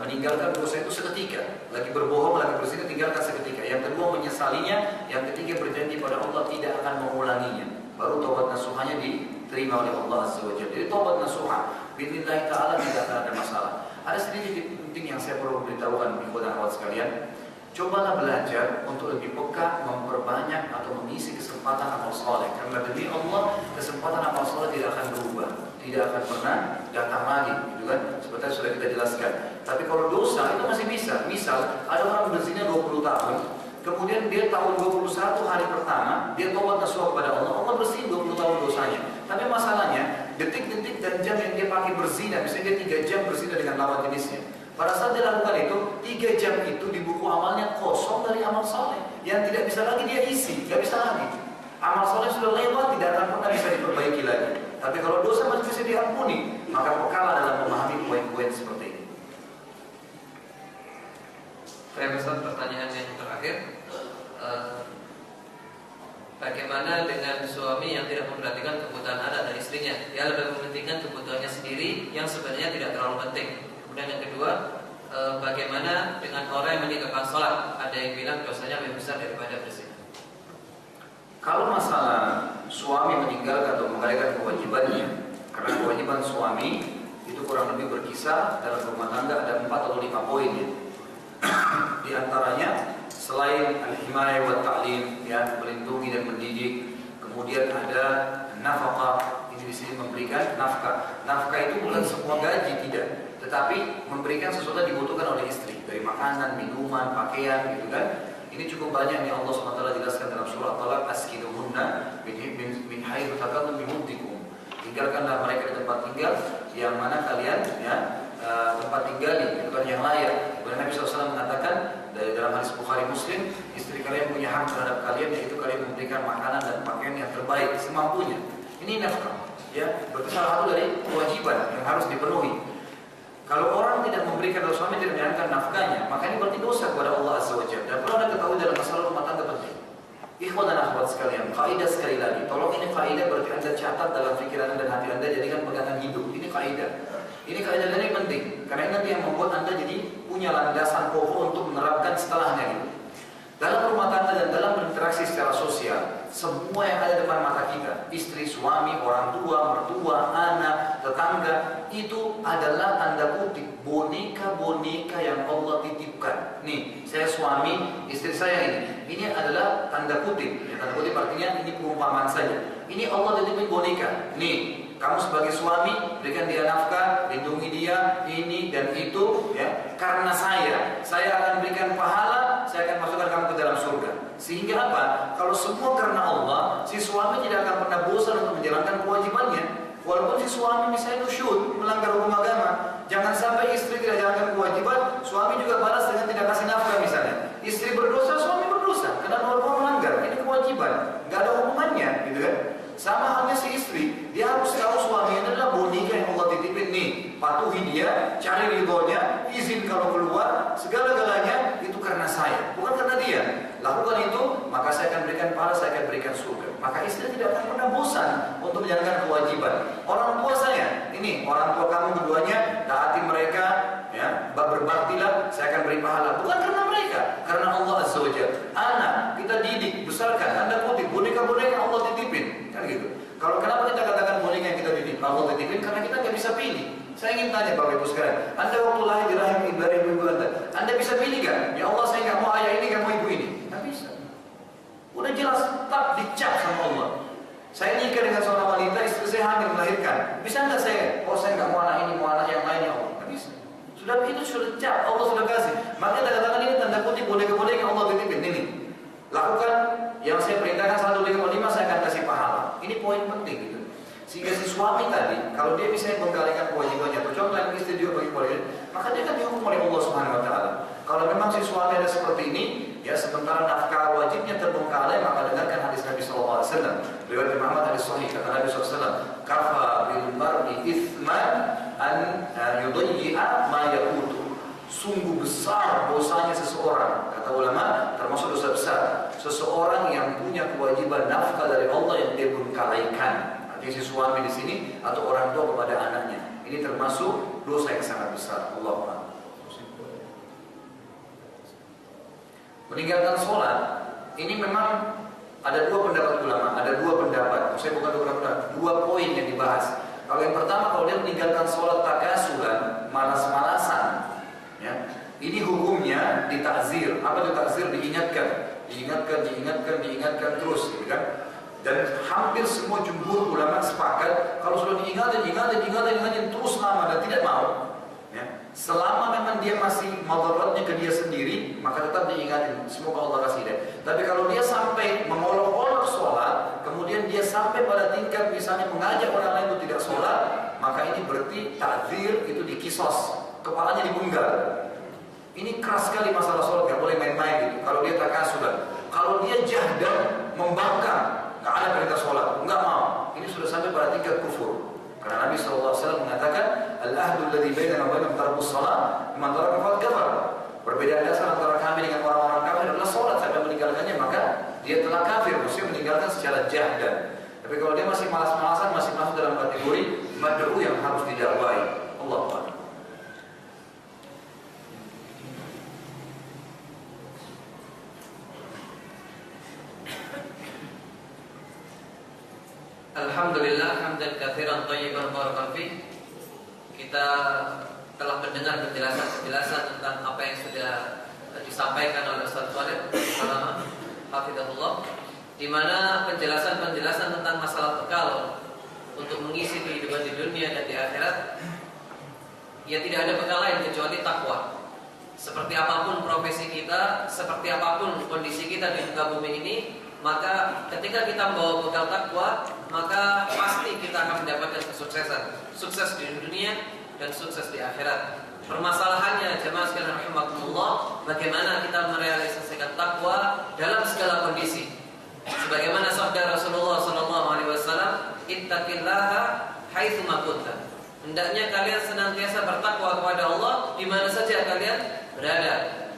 meninggalkan dosa itu seketika. Lagi berbohong, lagi berzina, tinggalkan seketika. Yang kedua menyesalinya. Yang ketiga berjanji pada Allah tidak akan mengulanginya. Baru taubat nasuhanya diterima oleh Allah Azza wa Jalla. Jadi taubat nasuhah billahi ta'ala tidak akan ada masalah. Ada sedikit penting yang saya perlu beritahukan kepada akhwat sekalian. Cobalah belajar untuk lebih peka, memperbanyak atau mengisi kesempatan amal soleh. Karena demi Allah, kesempatan amal soleh tidak akan berubah, tidak akan pernah datang lagi, gitu kan? Seperti yang sudah kita jelaskan. Tapi kalau dosa itu masih bisa. Misal ada orang berzina 20 tahun, kemudian dia tahun 21 hari pertama dia taubat nasuh kepada Allah, Allah bersihin 20 tahun dosanya. Tapi masalahnya detik-detik dan jam yang dia pakai berzina, misalnya dia 3 jam berzina dengan lawan jenisnya. Pada saat dia lakukan itu, 3 jam itu di buku amalnya kosong dari amal soleh. Yang tidak bisa lagi dia isi, tidak bisa lagi. Amal soleh sudah lewat, tidak akan pernah bisa diperbaiki lagi. Tapi kalau dosa masih bisa diampuni, maka pekalah dalam memahami poin-poin seperti ini. Saya pesan pertanyaan yang terakhir. Bagaimana dengan suami yang tidak memperhatikan kebutuhan anak dan istrinya? Dia lebih mementingkan kebutuhannya sendiri yang sebenarnya tidak terlalu penting. Kemudian yang kedua, bagaimana dengan orang yang meninggalkan sholat? Ada yang bilang dosanya lebih besar daripada berzina. Kalau masalah suami meninggalkan atau mengabaikan kewajibannya, karena kewajiban suami itu kurang lebih berkisar dalam rumah tangga ada 4 atau 5 poin, ya. Di antaranya selain al-himayah wa ta'lim, ya, melindungi dan mendidik, kemudian ada nafkah. Ini di sini memberikan nafkah. Nafkah itu bukan semua gaji, tidak. Tetapi memberikan sesuatu yang dibutuhkan oleh istri, dari makanan, minuman, pakaian, gitu kan. Ini cukup banyak yang Allah SWT jelaskan dalam surah Talaq, askinuhunna min haythu taqaddum bimuddikum. Tinggalkanlah mereka di tempat tinggal yang mana kalian, ya, tempat tinggal itu kan yang layak. Kemudian Nabi SAW mengatakan dari dalam hadis Bukhari Muslim, istri kalian punya hak terhadap kalian, yaitu kalian memberikan makanan dan pakaian yang terbaik semampunya. Ini nafkah, ya, berarti salah satu dari kewajiban yang harus dipenuhi. Kalau orang tidak memberikan, atau suami tidak menjalankan nafkahnya, maka ini berarti dosa kepada Allah Azza wa Jalla. Dan perlu Anda ketahui dalam masalah rumah tangga penting. Ikhwan dan akhwat sekalian, kaidah sekali lagi. Tolong ini kaidah berarti Anda catat dalam pikiran dan hati Anda, jadikan pegangan hidup. Ini kaidah. Ini kaidah ini penting, karena ini nanti yang membuat Anda jadi punya landasan pokok untuk menerapkan setelahnya gitu. Dalam rumah tangga dan dalam berinteraksi secara sosial, semua yang ada depan mata kita, istri, suami, orang tua, mertua, anak, tetangga, itu adalah tanda kutip boneka-boneka yang Allah titipkan. Nih, saya suami, istri saya ini adalah tanda kutip. Ya, tanda kutip artinya ini perumpamaan saja. Ini Allah titipin boneka. Nih, kamu sebagai suami berikan dia nafkah, lindungi dia, ini dan itu, ya. Karena saya akan berikan pahala, saya akan masukkan kamu ke dalam surga. Sehingga apa? Kalau semua karena Allah, si suami tidak akan pernah bosan untuk menjalankan kewajibannya. Walaupun si suami misalnya nusyud, melanggar hukum agama, jangan sampai istri tidak jalankan kewajiban, suami juga balas dengan tidak kasih nafkah misalnya. Istri berdosa, suami berdosa, karena dua-dua melanggar. Ini kewajiban, nggak ada hukumannya, gitu kan? Sama halnya si istri, dia harus tahu suami adalah boneka yang Allah titipin nih. Patuhi dia, cari ridhonya, izin kalau keluar, segala-galanya itu karena saya, bukan karena dia. Lakukan itu, maka saya akan berikan pahala, saya akan berikan surga. Maka istri tidak akan pernah bosan untuk menjalankan kewajiban. Orang tua saya, ini orang tua kamu keduanya, taati mereka, ya, berbaktilah, saya akan beri pahala. Bukan karena mereka, karena Allah Azza wa Jalla. Anak kita didik, besarkan, Anda kutip boneka-boneka yang Allah titipin, kan gitu. Kalau kenapa kita katakan boneka yang kita titip, Allah titipin, karena kita nggak bisa pilih. Saya ingin tanya Bapak Ibu sekalian, Anda waktu lahir di rahim ibu Anda bisa pilih kan? Ya Allah, saya nggak mau ayah ini, nggak mau ibu ini. Nggak bisa. Udah jelas, tak dicap sama Allah. Saya nikah dengan seorang wanita, istri saya hamil melahirkan. Bisa nggak saya? Oh, saya nggak mau anak ini, mau anak yang lain ya Allah. Nggak bisa. Sudah itu sudah dicap, Allah sudah kasih. Maka katakan ini tanda kutip boneka-boneka yang Allah titipin ini. Lakukan yang saya perintahkan 1,5 saya akan kasih pahala. Ini poin penting gitu. Sehingga si suami tadi, kalau dia bisa menggalakkan kewajibannya, atau contoh yang istri dia bagi kewajiban, maka dia akan dihukum oleh Allah Subhanahu Wa Taala. Kalau memang si suami ada seperti ini, ya sementara nafkah wajibnya terbengkalai, maka dengarkan hadis Nabi SAW. Riwayat Imam Ahmad hadis Sahih kata Nabi SAW, kafa bil mar'i ithman an yudayyi'a ma yaqutu. Sungguh besar dosanya seseorang, kata ulama, termasuk dosa besar, seseorang yang punya kewajiban nafkah dari Allah yang dia bengkalaikan. Artinya si suami di sini atau orang tua kepada anaknya, ini termasuk dosa yang sangat besar. Allah. Meninggalkan sholat, ini memang ada dua pendapat ulama, ada dua pendapat. Saya bukan dua poin yang dibahas. Kalau yang pertama, kalau dia meninggalkan sholat takasulan, malas-malasan, ya, ini hukumnya ditakzir. Apa itu takzir? Diingatkan terus, gitu kan? Dan hampir semua jumhur ulama sepakat kalau sudah diingatkan terus lama dan tidak mau, ya, selama memang dia masih madaratnya ke dia sendiri, maka tetap diingatin. Semoga Allah kasih dia. Tapi kalau dia sampai mengolok-olok sholat, kemudian dia sampai pada tingkat misalnya mengajak orang lain untuk tidak sholat, maka ini berarti takzir, itu dikisos, kepalanya dipenggal. Ini keras sekali masalah sholat, gak boleh main-main gitu. Kalau dia takasulan, kalau dia jahdan, membangkang, nggak ada perintah sholat, nggak mau. Ini sudah sampai pada tingkat kufur. Karena Nabi SAW mengatakan, al-ahdu alladhi bainana wa bainahum tarkus shalah, man taraka faqad kafar. Perbedaan dasar antara kami dengan orang-orang kafir adalah sholat. Sampai meninggalkannya maka dia telah kafir, maksudnya meninggalkan secara jahdan. Tapi kalau dia masih malas-malasan, masih masuk dalam kategori mad'u yang harus didakwai. Allah Ta'ala. Alhamdulillah hamdan katsiran thayyiban barakan fi. Kita telah mendengar penjelasan tentang apa yang sudah disampaikan oleh Ustaz Shalih hafizahullah, di mana penjelasan tentang masalah bekal untuk mengisi kehidupan di dunia dan di akhirat, ya tidak ada bekal lain kecuali takwa. Seperti apapun profesi kita, seperti apapun kondisi kita di muka bumi ini, maka ketika kita membawa bekal takwa, maka pasti kita akan mendapatkan kesuksesan, sukses di dunia dan sukses di akhirat. Permasalahannya jemaah sekalian rahimakumullah, bagaimana kita merealisasikan takwa dalam segala kondisi. Sebagaimana sabda Rasulullah SAW, ittaqillaha haitsu ma kunta. Hendaknya kalian senantiasa bertakwa kepada Allah di mana saja kalian berada.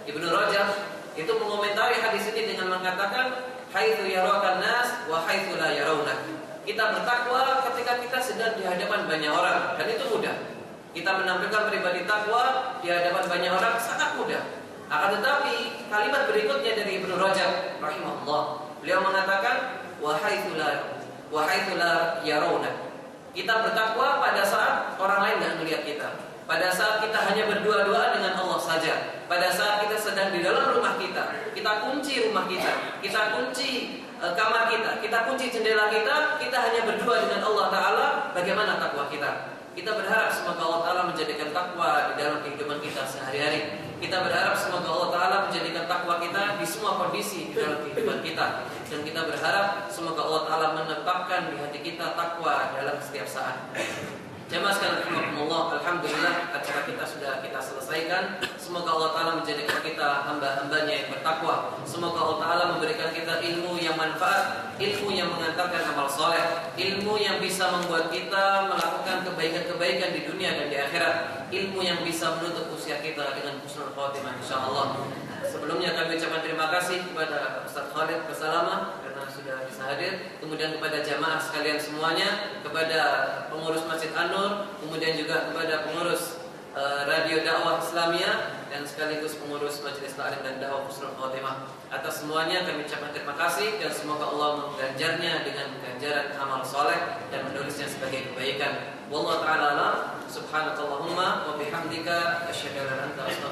Ibnu Rajab itu mengomentari hadis ini dengan mengatakan, haitsu yarakan nas wa haitsu la yarawnak. Kita bertakwa ketika kita sedang di hadapan banyak orang, dan itu mudah. Kita menampilkan pribadi takwa di hadapan banyak orang sangat mudah. Akan tetapi kalimat berikutnya dari Ibnu Rajab rahimahullah, beliau mengatakan wahai tula yarawna. Kita bertakwa pada saat orang lain tidak melihat kita. Pada saat kita hanya berdua-duaan dengan Allah saja. Pada saat kita sedang di dalam rumah kita, kita kunci rumah kita kunci kamar kita kunci jendela kita hanya berdua dengan Allah Ta'ala. Bagaimana takwa kita? Kita berharap semoga Allah Ta'ala menjadikan takwa di dalam kehidupan kita sehari-hari. Kita berharap semoga Allah Ta'ala menjadikan takwa kita di semua kondisi di dalam kehidupan kita. Dan kita berharap semoga Allah Ta'ala menetapkan di hati kita takwa dalam setiap saat. Jamaah sekalian rahimakumullah, alhamdulillah acara kita sudah kita selesaikan. Semoga Allah Ta'ala menjadikan kita hamba-hambanya yang bertakwa. Semoga Allah Ta'ala memberikan kita ilmu yang manfaat, ilmu yang mengantarkan amal soleh, ilmu yang bisa membuat kita melakukan kebaikan-kebaikan di dunia dan di akhirat, ilmu yang bisa menutup usia kita dengan husnul khotimah insyaallah. Sebelumnya kami ucapkan terima kasih kepada Ustaz Khalid Basalamah karena sudah bisa hadir, kemudian kepada jamaah sekalian semuanya, kepada pengurus Masjid An-Nur, kemudian juga kepada pengurus Radio Dakwah Islamiyah dan sekaligus pengurus Majelis Ta'lim dan Dakwah Husnul Khotimah. Atas semuanya kami ucapkan terima kasih dan semoga Allah mengganjarnya dengan ganjaran amal soleh dan menulisnya sebagai kebaikan. Wallahu ta'ala subhanakallahumma wa bihamdika asyhadu an la ilaha illa anta